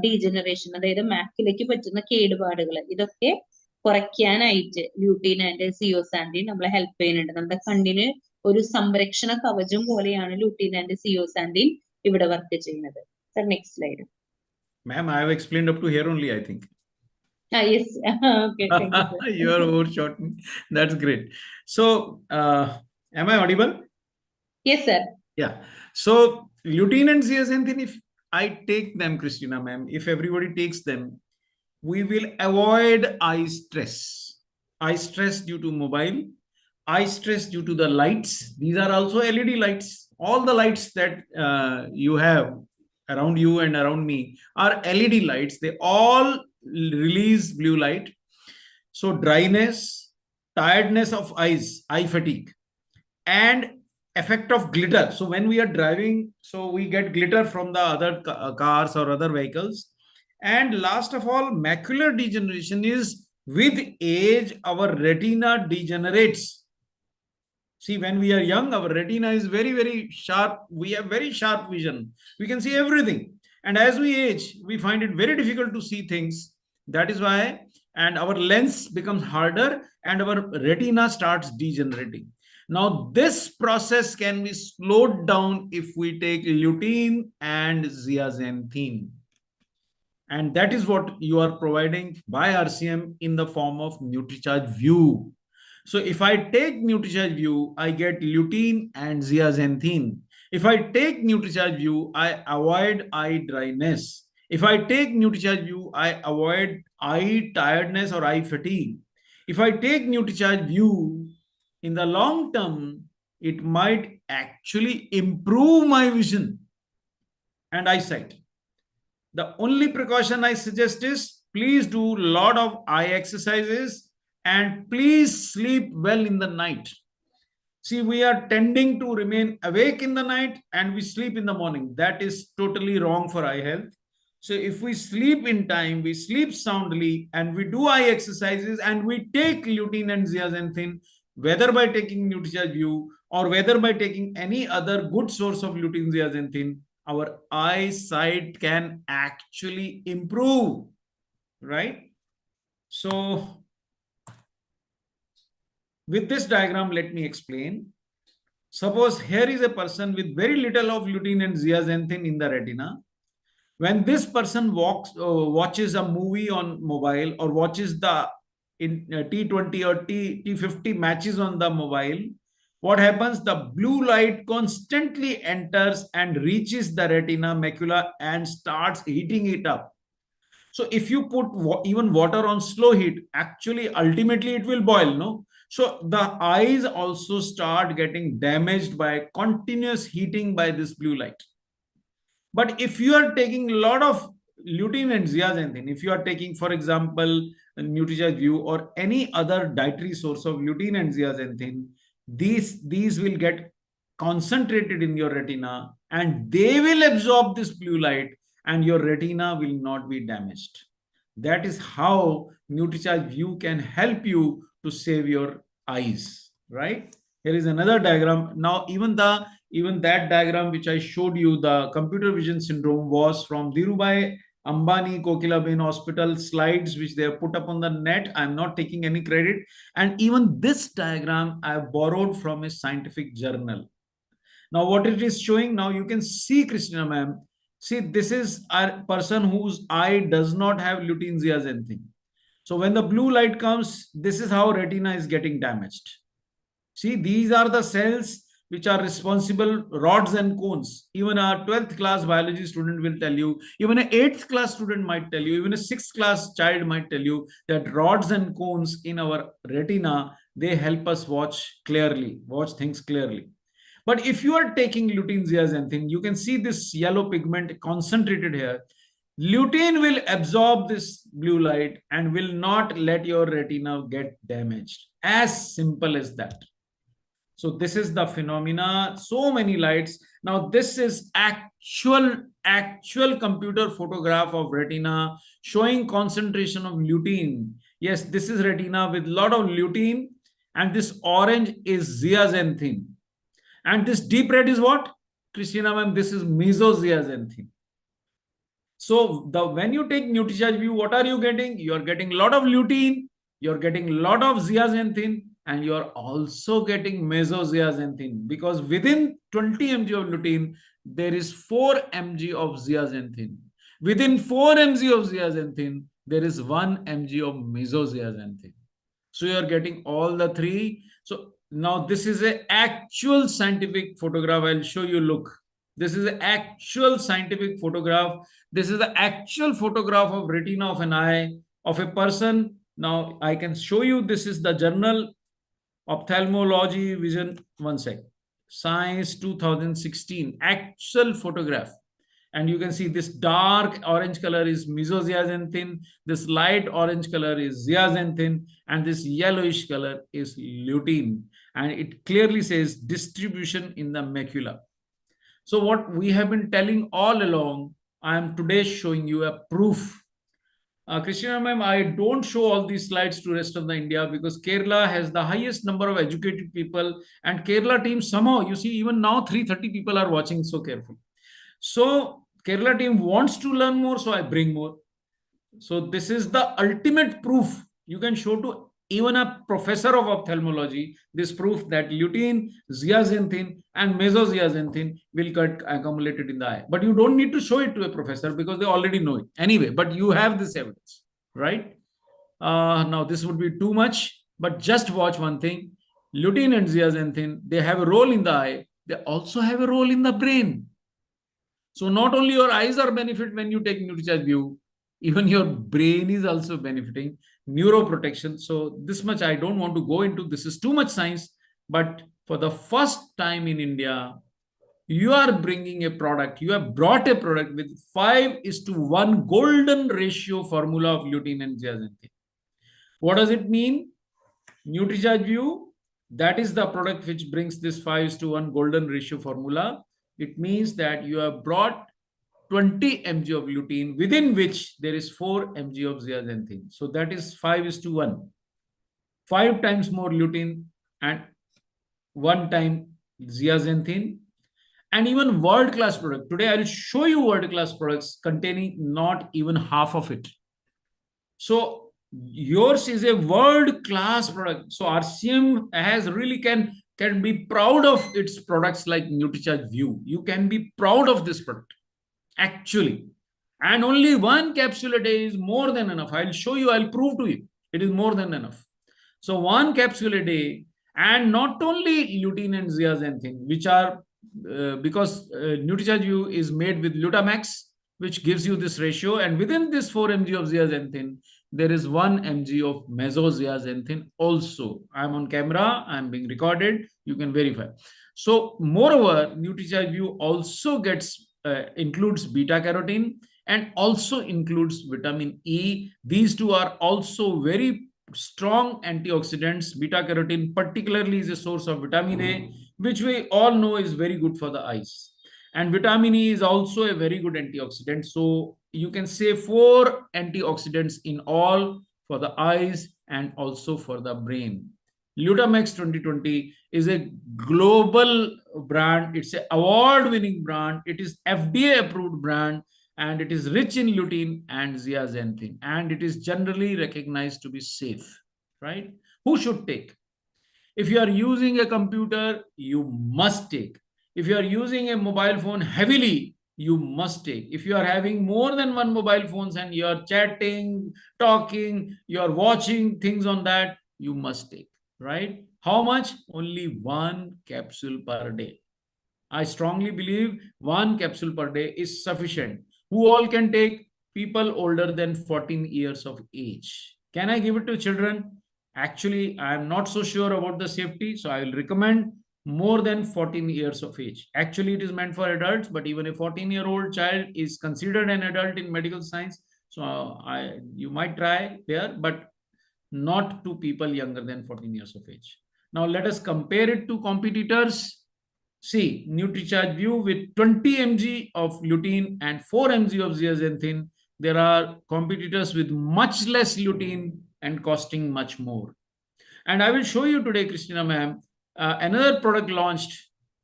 S2: ഡീജനറേഷൻ, അതായത് മാക്യുലയ്ക്ക് പറ്റുന്ന കേടുപാടുകൾ, ഇതൊക്കെ കുറയ്ക്കാനായിട്ട് ലൂട്ടീൻ ആൻഡ് സിയോസാന്തിൻ നമ്മളെ ഹെൽപ്പ് ചെയ്യുന്നുണ്ട്. നമ്മുടെ കണ്ണിന് ഒരു സംരക്ഷണ കവചം പോലെയാണ് ലൂട്ടീൻ ആൻഡ് സിയോസാന്തിൻ ഇവിടെ വർക്ക് ചെയ്യുന്നത്. Sir next slide.
S1: Ma'am, I have explained up to here only, I think.
S2: Yes. Okay, thank you, sir.
S1: You are overshot me. That's great. So, am I audible?
S2: Yes, sir.
S1: Yeah. So, lutein and zeaxanthin, if I take them, Christina ma'am, if everybody takes them, we will avoid eye stress. Eye stress due to mobile, eye stress due to the lights. These are also LED lights. All the lights that you have around you and around me are LED lights. They all release blue light. So dryness, tiredness of eyes, eye fatigue, and effect of glitter. So when we are driving, so we get glitter from the other cars or other vehicles. And last of all, macular degeneration is with age, our retina degenerates. See, when we are young, our retina is very, very sharp. We have very sharp vision. We can see everything. And as we age, we find it very difficult to see things. That is why, and our lens becomes harder and our retina starts degenerating. Now, this process can be slowed down if we take lutein and zeaxanthin. And that is what you are providing by RCM in the form of NutriCharge View. So if I take NutriCharge View, I get lutein and zeaxanthin. If I take NutriCharge View, I avoid eye dryness. If I take NutriCharge View, I avoid eye tiredness or eye fatigue. If I take NutriCharge View, in the long term, it might actually improve my vision and eyesight. The only precaution I suggest is please do a lot of eye exercises and please sleep well in the night. See, we are tending to remain awake in the night and we sleep in the morning. That is totally wrong for eye health. So if we sleep in time, we sleep soundly, and we do eye exercises and we take lutein and zeaxanthin, whether by taking NutriCharge View or whether by taking any other good source of lutein zeaxanthin, our eyesight can actually improve, right? So with this diagram, let me explain. Suppose here is a person with very little of lutein and zeaxanthin in the retina. When this person watches a movie on mobile or watches the in T20 or T50 matches on the mobile, what happens? The blue light constantly enters and reaches the retina macula and starts heating it up. So if you put even water on slow heat, actually, ultimately it will boil, no? So the eyes also start getting damaged by continuous heating by this blue light. But if you are taking a lot of lutein and zeaxanthin, if you are taking, for example, NutriCharge View or any other dietary source of lutein and zeaxanthin, these will get concentrated in your retina and they will absorb this blue light and your retina will not be damaged. That is how NutriCharge View can help you to save your eyes, right? Here is another diagram. Now, even that diagram which I showed you, the computer vision syndrome, was from Dhirubhai Ambani Kokilaben Hospital slides which they have put up on the net. I'm not taking any credit. And even this diagram I have borrowed from a scientific journal. Now, what it is showing, now you can see, Christina ma'am, see, this is a person whose eye does not have lutein zeaxanthin. So when the blue light comes, this is how retina is getting damaged. See, these are the cells which are responsible, rods and cones. Even a 12th class biology student will tell you, even an 8th class student might tell you, even a 6th class child might tell you that rods and cones in our retina, they help us watch things clearly. But if you are taking lutein zeaxanthin, you can see this yellow pigment concentrated here. Lutein will absorb this blue light and will not let your retina get damaged. As simple as that. So this is the phenomena, so many lights. Now this is actual computer photograph of retina showing concentration of lutein. Yes, this is retina with a lot of lutein and this orange is zeaxanthin. And this deep red is what? Christina ma'am, this is mesozeaxanthin. So when you take NutriCharge View, what are you getting? You are getting a lot of lutein, you're getting a lot of zeaxanthin, and you're also getting mesozeaxanthin, because within 20 mg of lutein, there is 4 mg of zeaxanthin. Within 4 mg of zeaxanthin, there is 1 mg of mesozeaxanthin. So you're getting all the three. So now this is an actual scientific photograph. I'll show you, look. This is an actual scientific photograph. This is the actual photograph of retina of an eye of a person. Now I can show you, this is the journal Ophthalmology Vision, one sec, Science 2016, actual photograph. And you can see this dark orange color is mesozeaxanthin, this light orange color is zeaxanthin, and this yellowish color is lutein. And it clearly says distribution in the macula. So what we have been telling all along, I am today showing you a proof. Christina ma'am, I don't show all these slides to rest of the India because Kerala has the highest number of educated people, and Kerala team somehow, you see, even now 330 people are watching so carefully. So Kerala team wants to learn more, so I bring more. So this is the ultimate proof. You can show to even a professor of ophthalmology this proof that lutein, zeaxanthin, and mesozeaxanthin will get accumulated in the eye. But you don't need to show it to a professor because they already know it. Anyway, but you have this evidence, right? Now this would be too much, but just watch one thing. Lutein and zeaxanthin, they have a role in the eye. They also have a role in the brain. So not only your eyes are benefit when you take NutriCharge View, even your brain is also benefiting. Neuroprotection. So this much I don't want to go into. This is too much science. But for the first time in India, you are bringing a product. You have brought a product with 5:1 golden ratio formula of lutein and zeaxanthin. What does it mean? NutriCharge View, that is the product which brings this 5:1 golden ratio formula. It means that you have brought 20 mg of lutein, within which there is 4 mg of zeaxanthin. So that is 5:1. 5 times more lutein and 1 time zeaxanthin. And even world-class product. Today I will show you world-class products containing not even half of it. So yours is a world-class product. So RCM has really can be proud of its products like NutriCharge View. You can be proud of this product. Actually, and only 1 capsule a day is more than enough. I'll show you, I'll prove to you. It is more than enough. So one capsule a day, and not only lutein and zeaxanthin, which are because NutriCharge U is made with Lutamax, which gives you this ratio, and within this 4 mg of zeaxanthin, there is 1 mg of mesozeaxanthin also. I'm on camera, I'm being recorded, you can verify. So moreover, NutriCharge U also includes beta carotene and also includes vitamin E. These two are also very strong antioxidants. Beta carotene particularly is a source of vitamin A, which we all know is very good for the eyes. And vitamin E is also a very good antioxidant. So you can say 4 antioxidants in all for the eyes and also for the brain. Lutamax 2020 is a global brand. It's an award-winning brand. It is FDA-approved brand, and it is rich in lutein and zeaxanthin, and it is generally recognized to be safe, right? Who should take? If you are using a computer, you must take. If you are using a mobile phone heavily, you must take. If you are having more than one mobile phones and you are chatting, talking, you are watching things on that, you must take, right? How much? Only 1 capsule per day. I strongly believe 1 capsule per day is sufficient. Who all can take? People older than 14 years of age. Can I give it to children? Actually, I am not so sure about the safety, so I will recommend more than 14 years of age. Actually, it is meant for adults, but even a 14-year-old child is considered an adult in medical science. So you might try there, but not to people younger than 14 years of age. Now, let us compare it to competitors. See, NutriCharge View with 20 mg of lutein and 4 mg of zeaxanthin. There are competitors with much less lutein and costing much more. And I will show you today, Christina ma'am, another product launched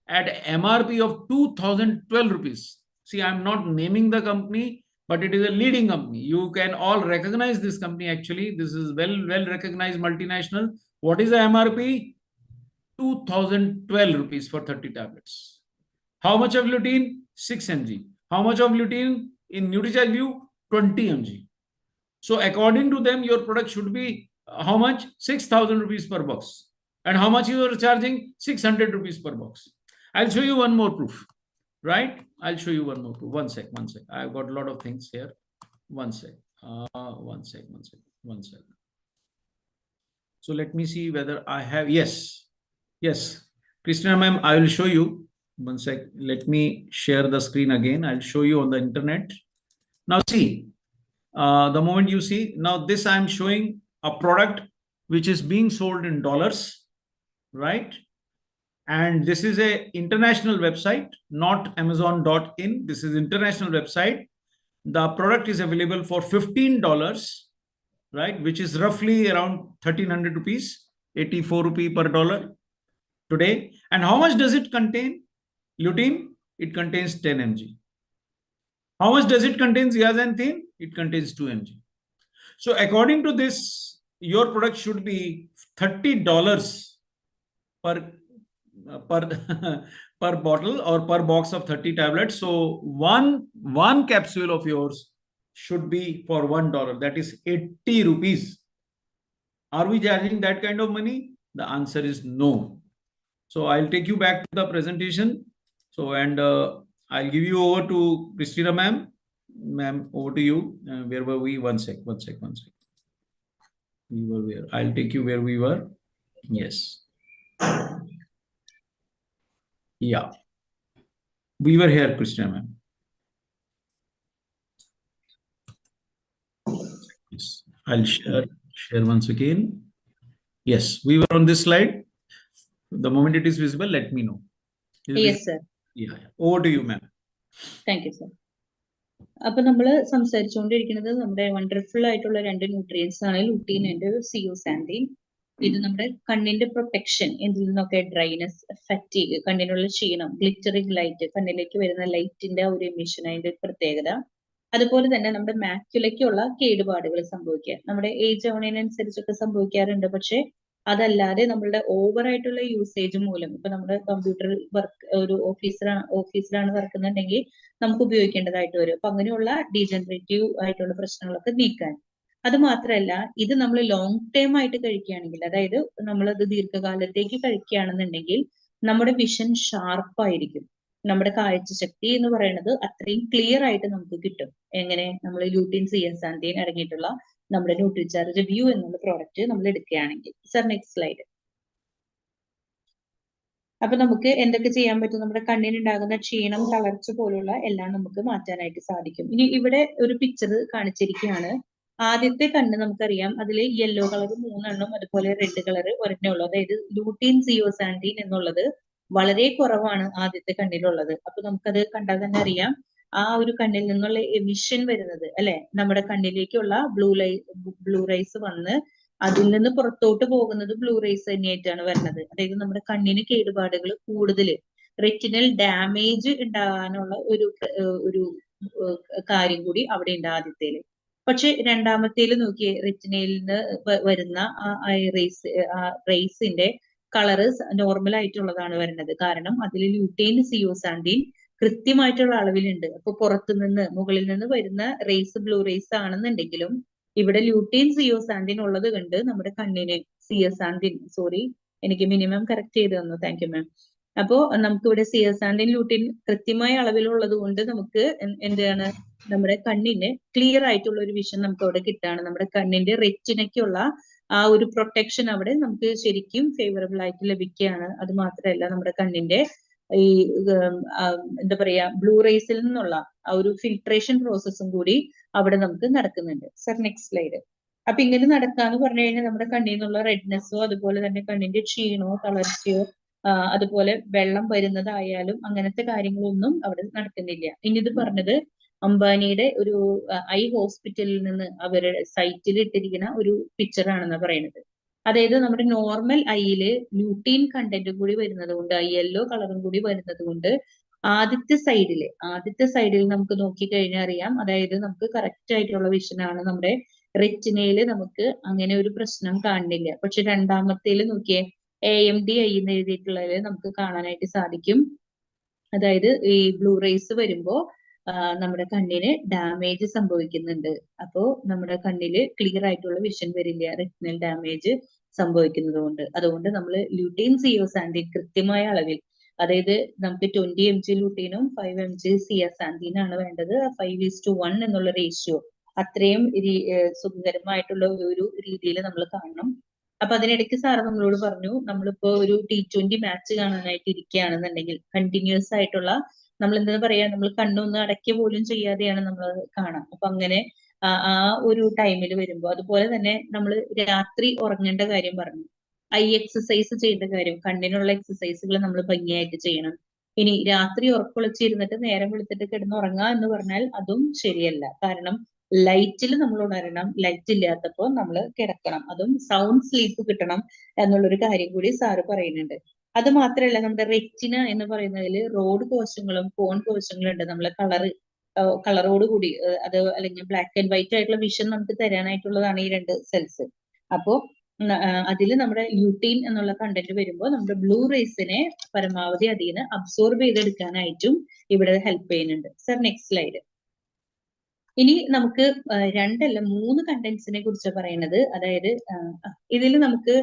S1: at MRP of 2012 rupees. See, I'm not naming the company, but it is a leading company. You can all recognize this company actually. This is well recognized multinational. What is the MRP? 2012 rupees for 30 tablets. How much of lutein? 6 mg. How much of lutein in NutriCharge View? 20 mg. So according to them, your product should be how much? 6,000 rupees per box. And how much you are charging? 600 rupees per box. I'll show you one more proof, right? I'll show you one more proof. One sec. I've got a lot of things here. One sec. One sec. So let me see whether I have, yes, Christina ma'am, I will show you. One sec. Let me share the screen again. I'll show you on the internet. Now see, the moment you see, now this I'm showing a product which is being sold in dollars, right? And this is a international website, not Amazon.in. This is international website. The product is available for $15, right? Which is roughly around 1,300 rupees, 84 rupee per dollar today. And how much does it contain? Lutein, it contains 10 mg. How much does it contain zeaxanthin? It contains 2 mg. So according to this, your product should be $30 per per bottle or per box of 30 tablets. So one capsule of yours should be for $1. That is 80 rupees. Are we charging that kind of money? The answer is no. So I'll take you back to the presentation. So, and I'll give you over to Christina ma'am. Ma'am, over to you. Where were we? One sec. We were where? I'll take you where we were. Yes. Yeah. We were here, Christina ma'am. Yes. I'll share once again. Yes, we were on this slide. The moment it is visible, let me know.
S2: Yes, sir.
S1: Yeah. Over to you, ma'am.
S2: Thank you, sir. അപ്പൊ നമ്മള് സംസാരിച്ചുകൊണ്ടിരിക്കുന്നത് നമ്മുടെ wonderful ആയിട്ടുള്ള 2 nutrients ആണ്, lutein and സിയോസാന്തിൻ. ഇത് നമ്മുടെ കണ്ണിന്റെ protection, എന്തിൽ നിന്നൊക്കെ ഡ്രൈനെസ്, ഫറ്റീഗ്, കണ്ണിനുള്ള ക്ഷീണം, ഗ്ലിറ്ററിംഗ് ലൈറ്റ്, കണ്ണിലേക്ക് വരുന്ന ലൈറ്റിന്റെ ഒരു എമിഷൻ, അതിന്റെ പ്രത്യേകത. അതുപോലെ തന്നെ നമ്മുടെ മാക്യുലയ്ക്കുള്ള കേടുപാടുകൾ സംഭവിക്കുക, നമ്മുടെ ഏജ് ആവുന്നതിനനുസരിച്ചൊക്കെ സംഭവിക്കാറുണ്ട്. പക്ഷെ അതല്ലാതെ നമ്മളുടെ ഓവർ ആയിട്ടുള്ള യൂസേജ് മൂലം, ഇപ്പൊ നമ്മുടെ കമ്പ്യൂട്ടർ വർക്ക്, ഒരു ഓഫീസിലാണ് വർക്ക് എന്നുണ്ടെങ്കിൽ നമുക്ക് ഉപയോഗിക്കേണ്ടതായിട്ട് വരും. അപ്പൊ അങ്ങനെയുള്ള ഡീജനറേറ്റീവ് ആയിട്ടുള്ള പ്രശ്നങ്ങളൊക്കെ നീക്കാൻ. അത് മാത്രമല്ല, ഇത് നമ്മൾ ലോങ് ടേം ആയിട്ട് കഴിക്കുകയാണെങ്കിൽ, അതായത് നമ്മളത് ദീർഘകാലത്തേക്ക് കഴിക്കുകയാണെന്നുണ്ടെങ്കിൽ നമ്മുടെ വിഷൻ ഷാർപ്പായിരിക്കും. നമ്മുടെ കാഴ്ചശക്തി എന്ന് പറയുന്നത് അത്രയും ക്ലിയർ ആയിട്ട് നമുക്ക് കിട്ടും. എങ്ങനെ? നമ്മൾ ലൂട്ടിൻ സിയസാന്തിൻ അടങ്ങിയിട്ടുള്ള നമ്മുടെ ന്യൂട്രിചാർജ് വ്യൂ എന്നുള്ള പ്രോഡക്റ്റ് നമ്മൾ എടുക്കുകയാണെങ്കിൽ. Sir, next slide. അപ്പൊ നമുക്ക് എന്തൊക്കെ ചെയ്യാൻ പറ്റും? നമ്മുടെ കണ്ണിനുണ്ടാകുന്ന ക്ഷീണം, തളർച്ച പോലുള്ള എല്ലാം നമുക്ക് മാറ്റാനായിട്ട് സാധിക്കും. ഇനി ഇവിടെ ഒരു പിക്ചർ കാണിച്ചിരിക്കുകയാണ്. ആദ്യത്തെ കണ്ണ് നമുക്കറിയാം, അതിൽ യെല്ലോ കളർ 3 അതുപോലെ റെഡ് കളർ ഒരെണ്ണേ ഉള്ളൂ. അതായത് ലൂട്ടീൻ സിയോസാന്റിൻ എന്നുള്ളത് വളരെ കുറവാണ് ആദ്യത്തെ കണ്ണിലുള്ളത്. അപ്പൊ നമുക്കത് കണ്ടാൽ തന്നെ അറിയാം ആ ഒരു കണ്ണിൽ നിന്നുള്ള എമിഷൻ വരുന്നത്, അല്ലെ, നമ്മുടെ കണ്ണിലേക്കുള്ള ബ്ലൂ റൈസ് വന്ന് അതിൽ നിന്ന് പുറത്തോട്ട് പോകുന്നത് ബ്ലൂ റേസ് തന്നെയായിട്ടാണ് വരുന്നത്. അതായത് നമ്മുടെ കണ്ണിന് കേടുപാടുകൾ കൂടുതൽ, റെറ്റിനൽ ഡാമേജ് ഉണ്ടാകാനുള്ള ഒരു കാര്യം കൂടി അവിടെ ഉണ്ട് ആദ്യത്തേല്. പക്ഷെ രണ്ടാമത്തേല് നോക്കിയേ, റെറ്റിനയിൽ നിന്ന് വരുന്ന റേസിന്റെ കളറ് നോർമൽ ആയിട്ടുള്ളതാണ് വരുന്നത്. കാരണം അതിൽ ലൂട്ടീൻ സിയോസാന്റിൻ കൃത്യമായിട്ടുള്ള അളവിലുണ്ട്. അപ്പൊ പുറത്തുനിന്ന് മുകളിൽ നിന്ന് വരുന്ന റേസ് ബ്ലൂ റേസ് ആണെന്നുണ്ടെങ്കിലും ഇവിടെ ലൂട്ടീൻ സിയോസാന്റിൻ ഉള്ളത് കൊണ്ട് നമ്മുടെ കണ്ണിന് എനിക്ക് മിനിമം കറക്റ്റ് ചെയ്ത് തന്നു, താങ്ക് യു മാം. അപ്പോ നമുക്ക് ഇവിടെ സിയോസാന്റിൻ ലൂട്ടീൻ കൃത്യമായ അളവിലുള്ളത് കൊണ്ട് നമുക്ക് എന്താണ്, നമ്മുടെ കണ്ണിന് ക്ലിയർ ആയിട്ടുള്ള ഒരു വിഷൻ നമുക്ക് അവിടെ കിട്ടാണ്. നമ്മുടെ കണ്ണിന്റെ റെറ്റിനയ്ക്കുള്ള ആ ഒരു പ്രൊട്ടക്ഷൻ അവിടെ നമുക്ക് ശരിക്കും ഫേവറബിൾ ആയിട്ട് ലഭിക്കുകയാണ്. അത് മാത്രമല്ല, നമ്മുടെ കണ്ണിന്റെ ഈ എന്താ പറയാ, ബ്ലൂ റേസിൽ നിന്നുള്ള ആ ഒരു ഫിൽട്രേഷൻ പ്രോസസ്സും കൂടി അവിടെ നമുക്ക് നടക്കുന്നുണ്ട്. Sir, next slide. അപ്പൊ ഇങ്ങനെ നടക്കാന്ന് പറഞ്ഞു കഴിഞ്ഞാൽ നമ്മുടെ കണ്ണിൽ നിന്നുള്ള റെഡ്നെസ്സോ അതുപോലെ തന്നെ കണ്ണിന്റെ ക്ഷീണമോ തളർച്ചയോ അതുപോലെ വെള്ളം വരുന്നതായാലും അങ്ങനത്തെ കാര്യങ്ങളൊന്നും അവിടെ നടക്കുന്നില്ല. ഇനി ഇത് പറഞ്ഞത് അംബാനിയുടെ ഒരു ഐ ഹോസ്പിറ്റലിൽ നിന്ന് അവരുടെ സൈറ്റിൽ ഇട്ടിരിക്കുന്ന ഒരു പിക്ചർ ആണെന്നാണ് പറയുന്നത്. അതായത് നമ്മുടെ നോർമൽ ഐയില് ലൂട്ടീൻ കണ്ടന്റ് കൂടി വരുന്നത് കൊണ്ട്, യെല്ലോ കളറും കൂടി വരുന്നത് കൊണ്ട് ആദ്യത്തെ സൈഡിൽ നമുക്ക് നോക്കിക്കഴിഞ്ഞാൽ അറിയാം, അതായത് നമുക്ക് കറക്റ്റ് ആയിട്ടുള്ള വിഷൻ ആണ്. നമ്മുടെ റെറ്റിനയില് നമുക്ക് അങ്ങനെ ഒരു പ്രശ്നം കാണുന്നില്ല. പക്ഷെ രണ്ടാമത്തേല് നോക്കിയേ, AMD ഐ എന്ന് എഴുതിയിട്ടുള്ളതിൽ നമുക്ക് കാണാനായിട്ട് സാധിക്കും. അതായത് ഈ ബ്ലൂ റേസ് വരുമ്പോ നമ്മുടെ കണ്ണിന് ഡാമേജ് സംഭവിക്കുന്നുണ്ട്. അപ്പോ നമ്മുടെ കണ്ണില് ക്ലിയർ ആയിട്ടുള്ള വിഷൻ വരില്ല, റെറ്റിനൽ ഡാമേജ് സംഭവിക്കുന്നത് കൊണ്ട്. അതുകൊണ്ട് നമ്മൾ ലൂട്ടീൻ സിയോസാന്റിൻ കൃത്യമായ അളവിൽ, അതായത് നമുക്ക് 20 mg ലൂട്ടീനും 5 mg സിയാസാന്റിനാണ് വേണ്ടത്. 5:1 എന്നുള്ള റേഷ്യോ അത്രയും സുഖകരമായിട്ടുള്ള ഒരു രീതിയിൽ നമ്മൾ കാണണം. അപ്പൊ അതിനിടയ്ക്ക് സാറ് നമ്മളോട് പറഞ്ഞു, നമ്മളിപ്പോ ഒരു T20 മാച്ച് കാണാനായിട്ട് ഇരിക്കുകയാണെന്നുണ്ടെങ്കിൽ കണ്ടിന്യൂസ് ആയിട്ടുള്ള, നമ്മൾ എന്താ പറയാ, നമ്മൾ കണ്ണൊന്ന് അടയ്ക്കുക പോലും ചെയ്യാതെയാണ് നമ്മൾ കാണാം. അപ്പൊ അങ്ങനെ ആ ഒരു ടൈമിൽ വരുമ്പോൾ, അതുപോലെ തന്നെ നമ്മൾ രാത്രി ഉറങ്ങേണ്ട കാര്യം പറഞ്ഞു, ഐ എക്സസൈസ് ചെയ്യേണ്ട കാര്യം, കണ്ണിനുള്ള എക്സസൈസുകൾ നമ്മൾ ഭംഗിയായിട്ട് ചെയ്യണം. ഇനി രാത്രി ഉറക്കൊളിച്ചിരുന്നിട്ട് നേരം വെളുത്തിട്ട് കിടന്നുറങ്ങുക എന്ന് പറഞ്ഞാൽ അതും ശരിയല്ല. കാരണം ലൈറ്റിൽ നമ്മൾ ഉണരണം, ലൈറ്റ് ഇല്ലാത്തപ്പോൾ നമ്മൾ കിടക്കണം, അതും സൗണ്ട് സ്ലീപ്പ് കിട്ടണം എന്നുള്ളൊരു കാര്യം കൂടി സാറ് പറയുന്നുണ്ട്. അത് മാത്രമല്ല, നമ്മുടെ റെറ്റിന എന്ന് പറയുന്നതിൽ റോഡ് കോശങ്ങളും കോൺ കോശങ്ങളും ഉണ്ട്. നമ്മളെ കളറോട് കൂടി അത് അല്ലെങ്കിൽ ബ്ലാക്ക് ആൻഡ് വൈറ്റ് ആയിട്ടുള്ള വിഷൻ നമുക്ക് തരാനായിട്ടുള്ളതാണ് ഈ 2 സെൽസ്. അപ്പോ അതിൽ നമ്മുടെ ലൂട്ടീൻ എന്നുള്ള കണ്ടന്റ് വരുമ്പോൾ നമ്മുടെ ബ്ലൂ റേസിനെ പരമാവധി അതിൽ നിന്ന് അബ്സോർബ് ചെയ്തെടുക്കാനായിട്ടും ഇവിടെ ഹെൽപ്പ് ചെയ്യുന്നുണ്ട്. Sir, next slide. ഇനി നമുക്ക് 2 അല്ല 3 കണ്ടന്റ്സിനെ കുറിച്ച് പറയുന്നത്. അതായത് ഇതിൽ നമുക്ക്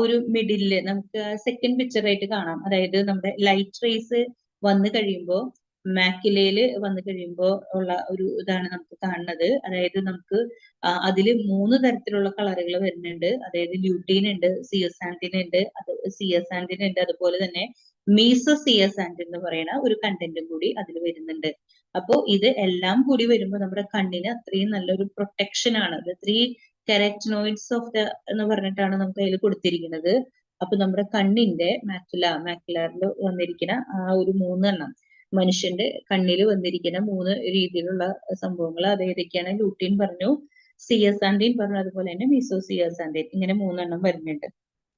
S2: ഒരു മിഡില് നമുക്ക് സെക്കൻഡ് പിക്ചർ ആയിട്ട് കാണാം. അതായത് നമ്മുടെ ലൈറ്റ് റേസ് വന്നു കഴിയുമ്പോൾ, മാക്കുലയില് വന്നു കഴിയുമ്പോൾ ഉള്ള ഒരു ഇതാണ് നമുക്ക് കാണുന്നത്. അതായത് നമുക്ക് അതിൽ 3 തരത്തിലുള്ള കളറുകൾ വരുന്നുണ്ട്. അതായത് ലൂട്ടീൻ ഉണ്ട്, സിയോസാന്റിൻ ഉണ്ട്, അതുപോലെ തന്നെ മീസോ സിയോസാന്റിൻ എന്ന് പറയുന്ന ഒരു കണ്ടന്റും കൂടി അതിൽ വരുന്നുണ്ട്. അപ്പോ ഇത് എല്ലാം കൂടി വരുമ്പോൾ നമ്മുടെ കണ്ണിന് അത്രയും നല്ലൊരു പ്രൊട്ടക്ഷൻ ആണ്. അത് 3 കെരാറ്റിനോയിഡ്സ് ഓഫ് ദ എന്ന് പറഞ്ഞിട്ടാണ് നമുക്ക് അതിൽ കൊടുത്തിരിക്കുന്നത്. അപ്പൊ നമ്മുടെ കണ്ണിന്റെ മാക്കുലാറിൽ വന്നിരിക്കുന്ന ആ ഒരു 3 എണ്ണം, മനുഷ്യന്റെ കണ്ണിൽ വന്നിരിക്കുന്ന 3 രീതിയിലുള്ള സംഭവങ്ങൾ അത് ഏതൊക്കെയാണ്? ലൂട്ടീൻ പറഞ്ഞു, സിയോസാന്റിൻ പറഞ്ഞു, അതുപോലെ തന്നെ മീസോ സിയോസാന്റിൻ, ഇങ്ങനെ 3 എണ്ണം വരുന്നുണ്ട്.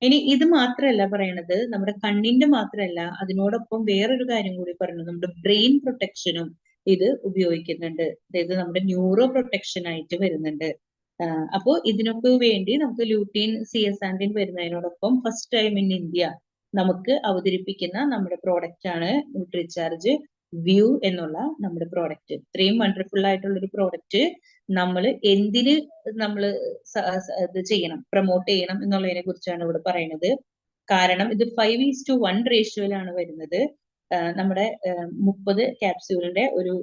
S2: ഇനി ഇത് മാത്രമല്ല പറയണത്, നമ്മുടെ കണ്ണിന്റെ മാത്രമല്ല, അതിനോടൊപ്പം വേറൊരു കാര്യം കൂടി പറഞ്ഞു, നമ്മുടെ ബ്രെയിൻ പ്രൊട്ടക്ഷനും ഇത് ഉപയോഗിക്കുന്നുണ്ട്. അതായത് നമ്മുടെ ന്യൂറോ പ്രൊട്ടക്ഷൻ ആയിട്ട് വരുന്നുണ്ട്. അപ്പോ ഇതിനൊക്കെ വേണ്ടി നമുക്ക് ലൂട്ടീൻ സിയോസാന്റിൻ വരുന്നതിനോടൊപ്പം ഫസ്റ്റ് ടൈം ഇൻ ഇന്ത്യ നമുക്ക് അവതരിപ്പിക്കുന്ന നമ്മുടെ പ്രോഡക്റ്റ് ആണ് ന്യൂട്രിചാർജ് വ്യൂ എന്നുള്ള നമ്മുടെ പ്രോഡക്റ്റ്. ഇത്രയും വണ്ടർഫുൾ ആയിട്ടുള്ള ഒരു പ്രോഡക്റ്റ് നമ്മൾ എന്തിന് നമ്മൾ ഇത് ചെയ്യണം, പ്രൊമോട്ട് ചെയ്യണം എന്നുള്ളതിനെ കുറിച്ചാണ് ഇവിടെ പറയുന്നത്. കാരണം ഇത് 5:1 റേഷ്യോയിലാണ് വരുന്നത്. നമ്മുടെ 30 ക്യാപ്സ്യൂളിന്റെ ഒരു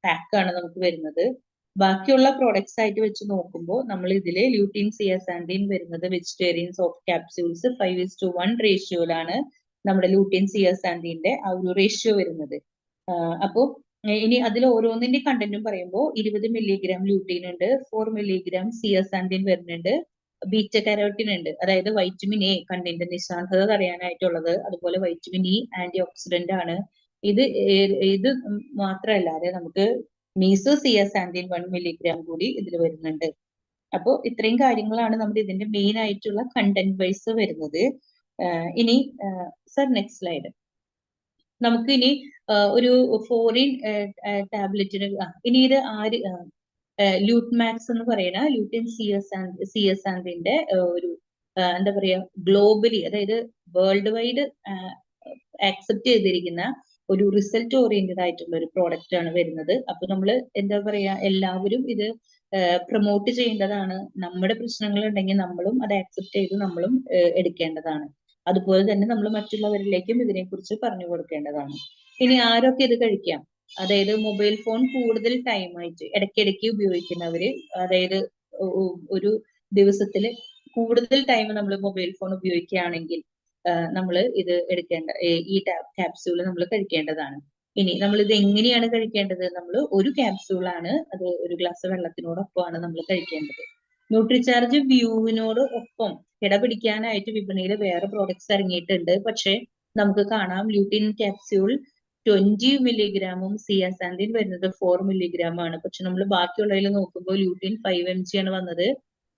S2: പാക്കാണ് നമുക്ക് വരുന്നത്. ബാക്കിയുള്ള പ്രോഡക്ട്സ് ആയിട്ട് വെച്ച് നോക്കുമ്പോൾ നമ്മൾ ഇതിൽ ല്യൂട്ടീൻ സിയാസാൻഡിൻ വരുന്നത് വെജിറ്റേറിയൻ സോഫ്റ്റ് ക്യാപ്സ്യൂൾസ് 5:1 റേഷ്യോയിലാണ് നമ്മുടെ ല്യൂട്ടീൻ സിയാസാൻഡിന്റെ ആ ഒരു റേഷ്യോ വരുന്നത്. അപ്പോൾ ഇനി അതിൽ ഓരോന്നിന്റെ കണ്ടന്റും പറയുമ്പോൾ 20 മില്ലിഗ്രാം ല്യൂട്ടീൻ ഉണ്ട്, 4 മില്ലിഗ്രാം സിയാസാൻഡിൻ വരുന്നുണ്ട്, ബീറ്റ കരോട്ടിൻ ഉണ്ട്, അതായത് വൈറ്റമിൻ എ കണ്ടന്റ് നിശാന്തത തടയാനായിട്ടുള്ളത്. അതുപോലെ വൈറ്റമിൻ ഇ ആന്റി ഓക്സിഡന്റ് ആണ്. ഇത് മാത്രമല്ലാതെ നമുക്ക് മീസോ സിയാസാൻഡിൻ 1 മില്ലിഗ്രാം കൂടി ഇതിൽ വരുന്നുണ്ട്. അപ്പോൾ ഇത്രയും കാര്യങ്ങളാണ് നമ്മുടെ ഇതിന്റെ മെയിൻ ആയിട്ടുള്ള കണ്ടന്റ് വൈസ് വരുന്നത്. ഇനി സർ നെക്സ്റ്റ് സ്ലൈഡ്. നമുക്ക് ഇനി ഒരു ഫോറിൻ ടാബ്ലറ്റിന് ഇനി ഇത് ആര് ല്യൂട്ട്മാക്സ് എന്ന് പറയുന്ന ല്യൂട്ടിൻ സിയസാൻഡിന്റെ ഒരു എന്താ പറയാ ഗ്ലോബലി, അതായത് വേൾഡ് വൈഡ് ആക്സെപ്റ്റ് ചെയ്തിരിക്കുന്ന ഒരു റിസൾട്ട് ഓറിയന്റഡ് ആയിട്ടുള്ള ഒരു പ്രോഡക്റ്റ് ആണ് വരുന്നത്. അപ്പൊ നമ്മൾ എന്താ പറയാ എല്ലാവരും ഇത് പ്രൊമോട്ട് ചെയ്യേണ്ടതാണ്. നമ്മുടെ പ്രശ്നങ്ങൾ ഉണ്ടെങ്കിൽ നമ്മളും അത് ആക്സെപ്റ്റ് ചെയ്ത് നമ്മളും എടുക്കേണ്ടതാണ്. അതുപോലെ തന്നെ നമ്മൾ മറ്റുള്ളവരിലേക്കും ഇതിനെക്കുറിച്ച് പറഞ്ഞു കൊടുക്കേണ്ടതാണ്. ഇനി ആരൊക്കെ ഇത് കഴിക്കാം? അതായത് മൊബൈൽ ഫോൺ കൂടുതൽ ടൈം ആയിട്ട് ഇടയ്ക്കിടയ്ക്ക് ഉപയോഗിക്കുന്നവര്, അതായത് ഒരു ദിവസത്തിൽ കൂടുതൽ ടൈം നമ്മൾ മൊബൈൽ ഫോൺ ഉപയോഗിക്കുകയാണെങ്കിൽ നമ്മൾ ഇത് എടുക്കേണ്ട ഈ ക്യാപ്സ്യൂൾ നമ്മൾ കഴിക്കേണ്ടതാണ്. ഇനി നമ്മൾ ഇത് എങ്ങനെയാണ് കഴിക്കേണ്ടത്? നമ്മൾ ഒരു ക്യാപ്സ്യൂളാണ്, അത് ഒരു ഗ്ലാസ് വെള്ളത്തിനോടൊപ്പമാണ് നമ്മൾ കഴിക്കേണ്ടത്. ന്യൂട്രിചാർജ് വ്യൂവിനോട് ഒപ്പം കിടപിടിക്കാനായിട്ട് വിപണിയിൽ വേറെ പ്രോഡക്ട്സ് ഇറങ്ങിയിട്ടുണ്ട്. പക്ഷെ നമുക്ക് കാണാം ല്യൂട്ടിൻ ക്യാപ്സ്യൂൾ 20 മില്ലിഗ്രാമും സിയാസാൻഡിൻ വരുന്നത് 4 മില്ലിഗ്രാം ആണ്. പക്ഷെ നമ്മൾ ബാക്കിയുള്ളതിൽ നോക്കുമ്പോൾ ല്യൂട്ടിൻ 5 mg ആണ് വന്നത്.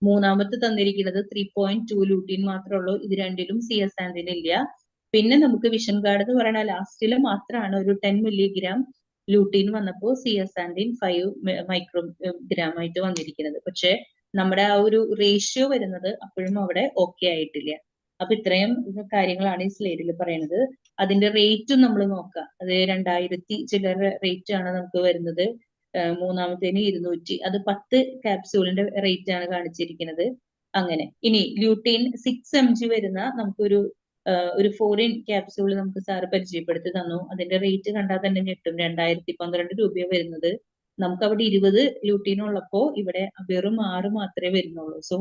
S2: മൂന്നാമത്തെ തന്നിരിക്കുന്നത് 3.2 ല്യൂട്ടിൻ മാത്രമേ ഉള്ളൂ. ഇത് രണ്ടിലും സിയാസാൻഡിൻ ഇല്ല. പിന്നെ നമുക്ക് വിഷൻ ഗാർഡ് എന്ന് പറയുന്ന ലാസ്റ്റിൽ മാത്രമാണ് ഒരു 10 മില്ലിഗ്രാം ല്യൂട്ടിൻ വന്നപ്പോൾ സിയാസാൻഡിൻ 5 മൈക്രോഗ്രാം ആയിട്ട് വന്നിരിക്കുന്നത്. പക്ഷെ നമ്മുടെ ആ ഒരു റേഷ്യോ വരുന്നത് അപ്പോഴും അവിടെ ഓക്കെ ആയിട്ടില്ല. അപ്പൊ ഇത്രയും കാര്യങ്ങളാണ് ഈ സ്ലൈഡിൽ പറയുന്നത്. അതിന്റെ റേറ്റും നമ്മൾ നോക്കാം. അത് 2000 ചില്ലറ റേറ്റ് ആണ് നമുക്ക് വരുന്നത്. മൂന്നാമത്തേന് 200, അത് 10 ക്യാപ്സ്യൂളിന്റെ റേറ്റ് ആണ് കാണിച്ചിരിക്കുന്നത്. അങ്ങനെ ഇനി ല്യൂട്ടീൻ 6 mg വരുന്ന നമുക്കൊരു ഒരു ഫോറിൻ ക്യാപ്സ്യൂൾ നമുക്ക് സാറ് പരിചയപ്പെടുത്തി തന്നു. അതിന്റെ റേറ്റ് കണ്ടാൽ തന്നെ ഞെട്ടും. 2012 രൂപയാണ് വരുന്നത്. നമുക്ക് അവിടെ 20 ല്യൂട്ടീൻ ഉള്ളപ്പോ ഇവിടെ വെറും 6 മാത്രമേ വരുന്നുള്ളൂ. സോ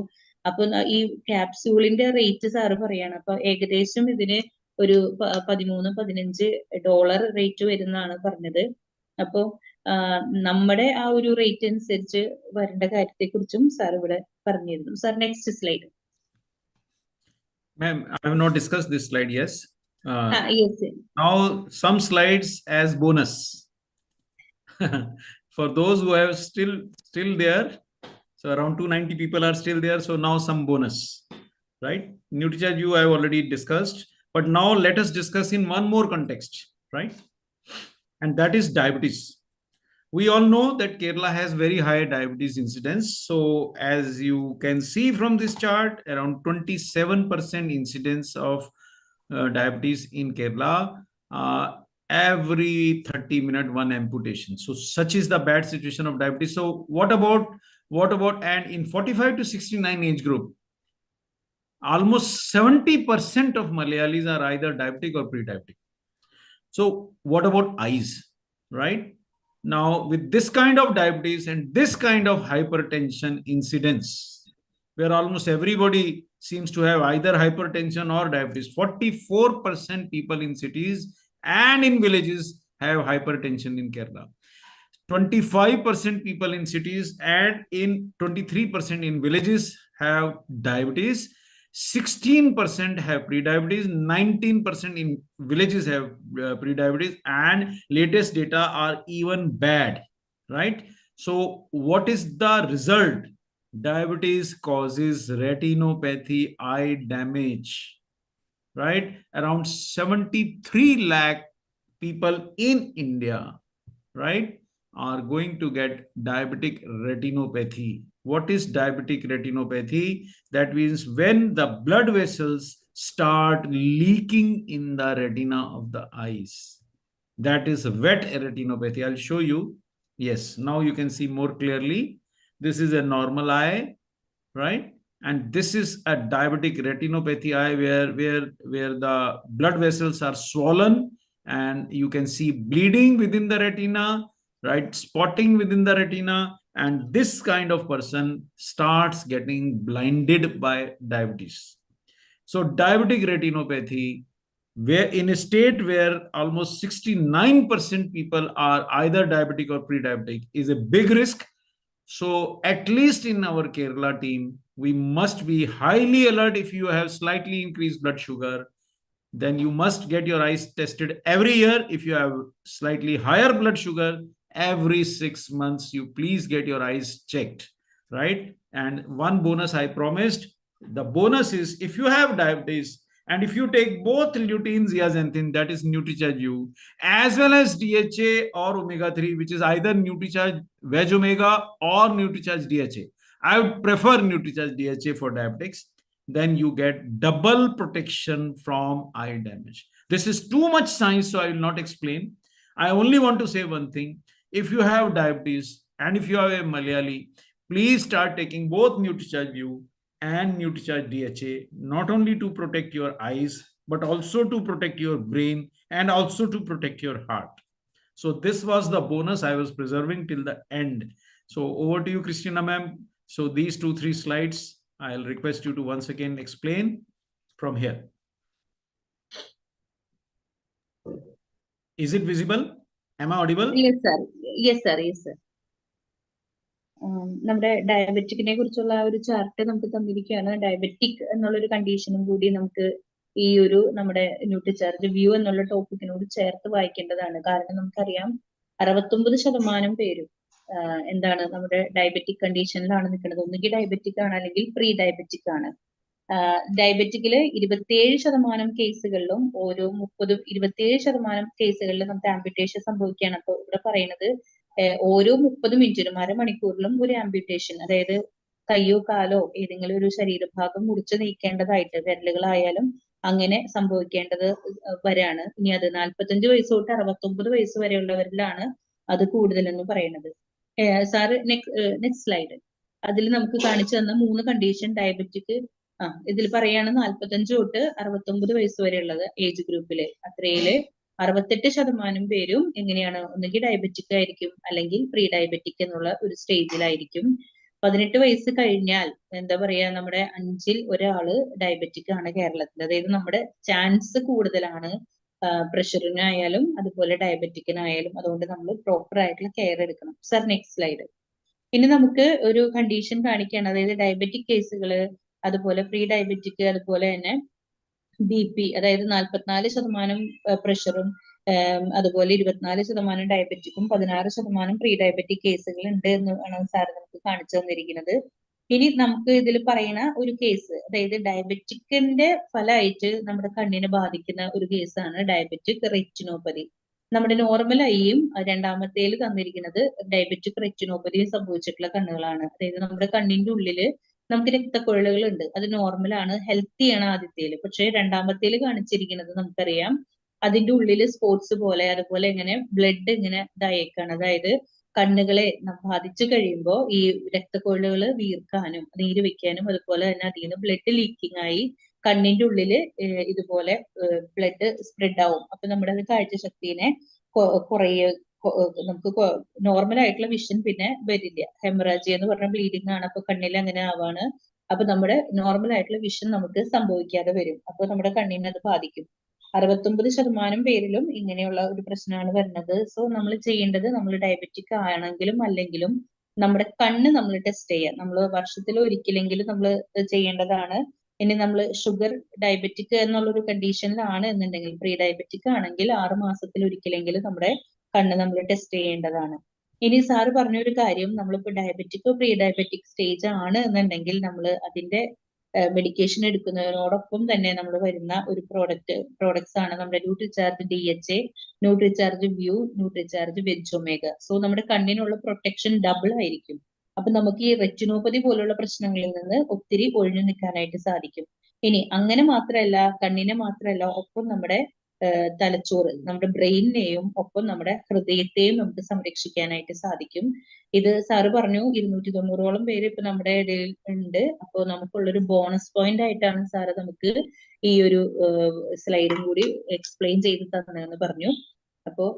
S2: അപ്പൊ ഈ ക്യാപ്സ്യൂളിന്റെ റേറ്റ് സാറ് പറയാണ്. അപ്പൊ ഏകദേശം ഇതിന് ഒരു $13-15 റേറ്റ് വരുന്നതാണ് പറഞ്ഞത്. അപ്പോ നമ്മുടെ ആ ഒരു റേറ്റ് അനുസരിച്ച് വരേണ്ട കാര്യത്തെ കുറിച്ചും സാർ ഇവിടെ പറഞ്ഞിരുന്നു. Sir next slide.
S1: Ma'am, I have not discussed this slide, yes.
S2: Yes.
S1: Now some slides as bonus. For those who have still there, so around 290 people are still there. So now some bonus, right? Nutricharge I have already discussed, but now let us discuss in one more context, right? And that is diabetes. We all know that Kerala has very high diabetes incidence. So as you can see from this chart, around 27% incidence of diabetes in Kerala. Every 30 minutes, one amputation. So such is the bad situation of diabetes. So what about and in 45 to 69 age group, almost 70% of Malayalis are either diabetic or pre-diabetic. So what about eyes, right? Now with this kind of diabetes and this kind of hypertension incidence, where almost everybody seems to have either hypertension or diabetes, 44% people in cities and in villages have hypertension in Kerala. 25% people in cities and in 23% in villages have diabetes. 16% have pre-diabetes, 19% in villages have pre-diabetes, and latest data are even bad, right? So what is the result? Diabetes causes retinopathy, eye damage, right? Around 73 lakh people in India, right, are going to get diabetic retinopathy. What is diabetic retinopathy? That means when the blood vessels start leaking in the retina of the eyes, That is wet retinopathy. I'll show you. Yes, now you can see more clearly. This is a normal eye, right? And this is a diabetic retinopathy eye where the blood vessels are swollen and you can see bleeding within the retina, right? Spotting within the retina. And this kind of person starts getting blinded by diabetes. So diabetic retinopathy, where in a state where almost 69% people are either diabetic or pre-diabetic, is a big risk. So at least in our Kerala team, we must be highly alert. If you have slightly increased blood sugar, then you must get your eyes tested every year. If you have slightly higher blood sugar, every 6 months, you please get your eyes checked, right? And one bonus I promised, the bonus is if you have diabetes and if you take both lutein, zeaxanthin, that is Nutricharge U, as well as DHA or omega-3, which is either Nutricharge Veg Omega or Nutricharge DHA. I would prefer Nutricharge DHA for diabetics. Then you get double protection from eye damage. This is too much science, so I will not explain. I only want to say one thing. If you have diabetes and if you are a Malayali, please start taking both Nutricharge U and Nutricharge DHA, not only to protect your eyes, but also to protect your brain and also to protect your heart. So this was the bonus I was preserving till the end. So over to you, Christina ma'am. So these 2-3 slides, I'll request you to once again explain from here. Is it visible? Am I audible?
S2: Yes, sir. Yes, sir. Yes, sir. നമ്മുടെ ഡയബറ്റിക്കിനെ കുറിച്ചുള്ള ഒരു chart നമുക്ക് തന്നിരിക്കുകയാണ്. Diabetic എന്നുള്ളൊരു കണ്ടീഷനും കൂടി നമുക്ക് ഈ ഒരു നമ്മുടെ ന്യൂട്രിചാർജ് വ്യൂ എന്നുള്ള ടോപ്പിക്കിനോട് ചേർത്ത് വായിക്കേണ്ടതാണ്. കാരണം നമുക്കറിയാം 69% പേരും എന്താണ് നമ്മുടെ ഡയബറ്റിക് കണ്ടീഷനിലാണ് നിൽക്കുന്നത്. ഒന്നുകിൽ ഡയബറ്റിക് ആണ് അല്ലെങ്കിൽ പ്രീ ഡയബറ്റിക് ആണ്. ഡയബറ്റിക്കില് 27% കേസുകളിലും ഓരോ 27% കേസുകളിലും നമുക്ക് ആംപ്യൂട്ടേഷൻ സംഭവിക്കുകയാണ്. അപ്പൊ ഇവിടെ പറയുന്നത് ഓരോ 30 മിനിറ്റിനും അരമണിക്കൂറിലും ഒരു ആംപ്യൂട്ടേഷൻ, അതായത് കയ്യോ കാലോ ഏതെങ്കിലും ഒരു ശരീരഭാഗം മുറിച്ച് നീക്കേണ്ടതായിട്ട്, വിരലുകളായാലും അങ്ങനെ സംഭവിക്കേണ്ടത് വരാണ്. ഇനി അത് 45 വയസ്സ് തൊട്ട് 69 വയസ്സ് വരെയുള്ളവരിലാണ് അത് കൂടുതലെന്ന് പറയുന്നത്. Sir next slide. അതിൽ നമുക്ക് കാണിച്ചു തന്ന 3 കണ്ടീഷൻ ഡയബറ്റിക് ഇതിൽ പറയാണ് 45 തൊട്ട് 69 വയസ്സ് വരെയുള്ളത് ഏജ് ഗ്രൂപ്പില്. അത്രയില് 68% പേരും എങ്ങനെയാണ്, ഒന്നുകിൽ ഡയബറ്റിക് ആയിരിക്കും അല്ലെങ്കിൽ പ്രീ ഡയബറ്റിക് എന്നുള്ള ഒരു സ്റ്റേജിലായിരിക്കും. 18 വയസ്സ് കഴിഞ്ഞാൽ എന്താ പറയാ, നമ്മുടെ 5-ൽ ഒരാള് ഡയബറ്റിക് ആണ് കേരളത്തിൽ. അതായത് നമ്മുടെ ചാൻസ് കൂടുതലാണ് പ്രഷറിനായാലും അതുപോലെ ഡയബറ്റിക്കിനായാലും. അതുകൊണ്ട് നമ്മൾ പ്രോപ്പർ ആയിട്ടുള്ള കെയർ എടുക്കണം. Sir next slide. ഇനി നമുക്ക് ഒരു കണ്ടീഷൻ കാണിക്കുകയാണ്, അതായത് ഡയബറ്റിക് കേസുകള്, അതുപോലെ പ്രീ ഡയബറ്റിക്, അതുപോലെ തന്നെ BP, അതായത് 44% പ്രഷറും അതുപോലെ 24% ഡയബറ്റിക്കും 16% പ്രീ ഡയബറ്റിക് കേസുകൾ ഉണ്ട് എന്നാണ് സാർ നമുക്ക് കാണിച്ചു തന്നിരിക്കുന്നത്. ഇനി നമുക്ക് ഇതിൽ പറയുന്ന ഒരു കേസ്, അതായത് ഡയബറ്റിക്കിന്റെ ഫലമായിട്ട് നമ്മുടെ കണ്ണിനെ ബാധിക്കുന്ന ഒരു കേസാണ് ഡയബറ്റിക് റെറ്റിനോപ്പതി. നമ്മുടെ നോർമൽ ഐയും രണ്ടാമത്തേൽ തന്നിരിക്കുന്നത് ഡയബറ്റിക് റെറ്റിനോപ്പതിയും സംഭവിച്ചിട്ടുള്ള കണ്ണുകളാണ്. അതായത് നമ്മുടെ കണ്ണിന്റെ ഉള്ളില് നമുക്ക് രക്തക്കുഴലുകൾ ഉണ്ട്, അത് നോർമലാണ്, ഹെൽത്തിയാണ് ആദ്യത്തേല്. പക്ഷെ രണ്ടാമത്തേല് കാണിച്ചിരിക്കുന്നത് നമുക്കറിയാം അതിന്റെ ഉള്ളില് സ്പോട്സ് പോലെ, അതുപോലെ ഇങ്ങനെ ബ്ലഡ് ഇങ്ങനെ ഇതായേക്കാണ്. അതായത് കണ്ണുകളെ ബാധിച്ചു കഴിയുമ്പോൾ ഈ രക്തക്കുഴലുകൾ വീർക്കാനും നീര് വെക്കാനും അതുപോലെ തന്നെ അതിൽ നിന്ന് ബ്ലഡ് ലീക്കിംഗ് ആയി കണ്ണിന്റെ ഉള്ളില് ഇതുപോലെ ബ്ലഡ് സ്പ്രെഡ് ആവും. അപ്പൊ നമ്മുടെ കാഴ്ചശക്തിനെ നമുക്ക് നോർമൽ ആയിട്ടുള്ള വിഷൻ പിന്നെ വരില്ല. ഹെമറാജി എന്ന് പറഞ്ഞ ബ്ലീഡിംഗ് ആണ്, അപ്പൊ കണ്ണിൽ അങ്ങനെ ആവാണ്. അപ്പൊ നമ്മുടെ നോർമൽ ആയിട്ടുള്ള വിഷൻ നമുക്ക് സംഭവിക്കാതെ വരും. അപ്പൊ നമ്മുടെ കണ്ണിനെ അത് ബാധിക്കും. 69% പേരിലും ഇങ്ങനെയുള്ള ഒരു പ്രശ്നമാണ് വരുന്നത്. സോ നമ്മൾ ചെയ്യേണ്ടത്, നമ്മൾ ഡയബറ്റിക് ആണെങ്കിലും അല്ലെങ്കിലും നമ്മുടെ കണ്ണ് നമ്മൾ ടെസ്റ്റ് ചെയ്യുക. നമ്മൾ വർഷത്തിൽ ഒരിക്കലെങ്കിലും നമ്മൾ ചെയ്യേണ്ടതാണ്. ഇനി നമ്മൾ ഷുഗർ ഡയബറ്റിക് എന്നുള്ളൊരു കണ്ടീഷനിലാണ് എന്നുണ്ടെങ്കിൽ, പ്രീ ഡയബറ്റിക് ആണെങ്കിൽ 6 മാസത്തിൽ ഒരിക്കലെങ്കിലും നമ്മുടെ കണ്ണ് നമ്മൾ ടെസ്റ്റ് ചെയ്യേണ്ടതാണ്. ഇനി സാറ് പറഞ്ഞൊരു കാര്യം, നമ്മളിപ്പോ ഡയബറ്റിക്കോ പ്രീ ഡയബറ്റിക് സ്റ്റേജ് ആണ് എന്നുണ്ടെങ്കിൽ നമ്മൾ അതിന്റെ മെഡിക്കേഷൻ എടുക്കുന്നതിനോടൊപ്പം തന്നെ നമ്മൾ വരുന്ന ഒരു പ്രോഡക്ട്സ് ആണ് നമ്മുടെ Nutricharge DHA, Nutricharge view, Nutricharge veg omega. So നമ്മുടെ കണ്ണിനുള്ള പ്രൊട്ടക്ഷൻ ഡബിൾ ആയിരിക്കും. അപ്പൊ നമുക്ക് ഈ റെറ്റിനോപ്പതി പോലുള്ള പ്രശ്നങ്ങളിൽ നിന്ന് ഒത്തിരി ഒഴിഞ്ഞു നിൽക്കാനായിട്ട് സാധിക്കും. ഇനി അങ്ങനെ മാത്രമല്ല, കണ്ണിനെ മാത്രമല്ല, ഒപ്പം നമ്മുടെ തലച്ചോറ്, നമ്മുടെ ബ്രെയിനിനെയും ഒപ്പം നമ്മുടെ ഹൃദയത്തെയും നമുക്ക് സംരക്ഷിക്കാനായിട്ട് സാധിക്കും. ഇത് സാറ് പറഞ്ഞു 290ഓളം പേര് ഇപ്പൊ നമ്മുടെ ഇടയിൽ ഉണ്ട്. അപ്പോൾ നമുക്കുള്ളൊരു ബോണസ് പോയിന്റ് ആയിട്ടാണ് സാറ് നമുക്ക് ഈ ഒരു സ്ലൈഡും കൂടി എക്സ്പ്ലെയിൻ ചെയ്ത് തന്നതെന്ന് പറഞ്ഞു. അപ്പോൾ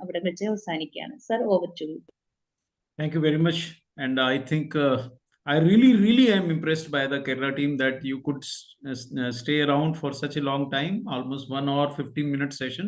S2: അവിടെ വെച്ച് അവസാനിക്കുകയാണ്. Sir, over to you.
S1: Thank you very much. And I think I really am impressed by the Kerala team that you could stay around for such a long time, almost 1 hour 15-minute session.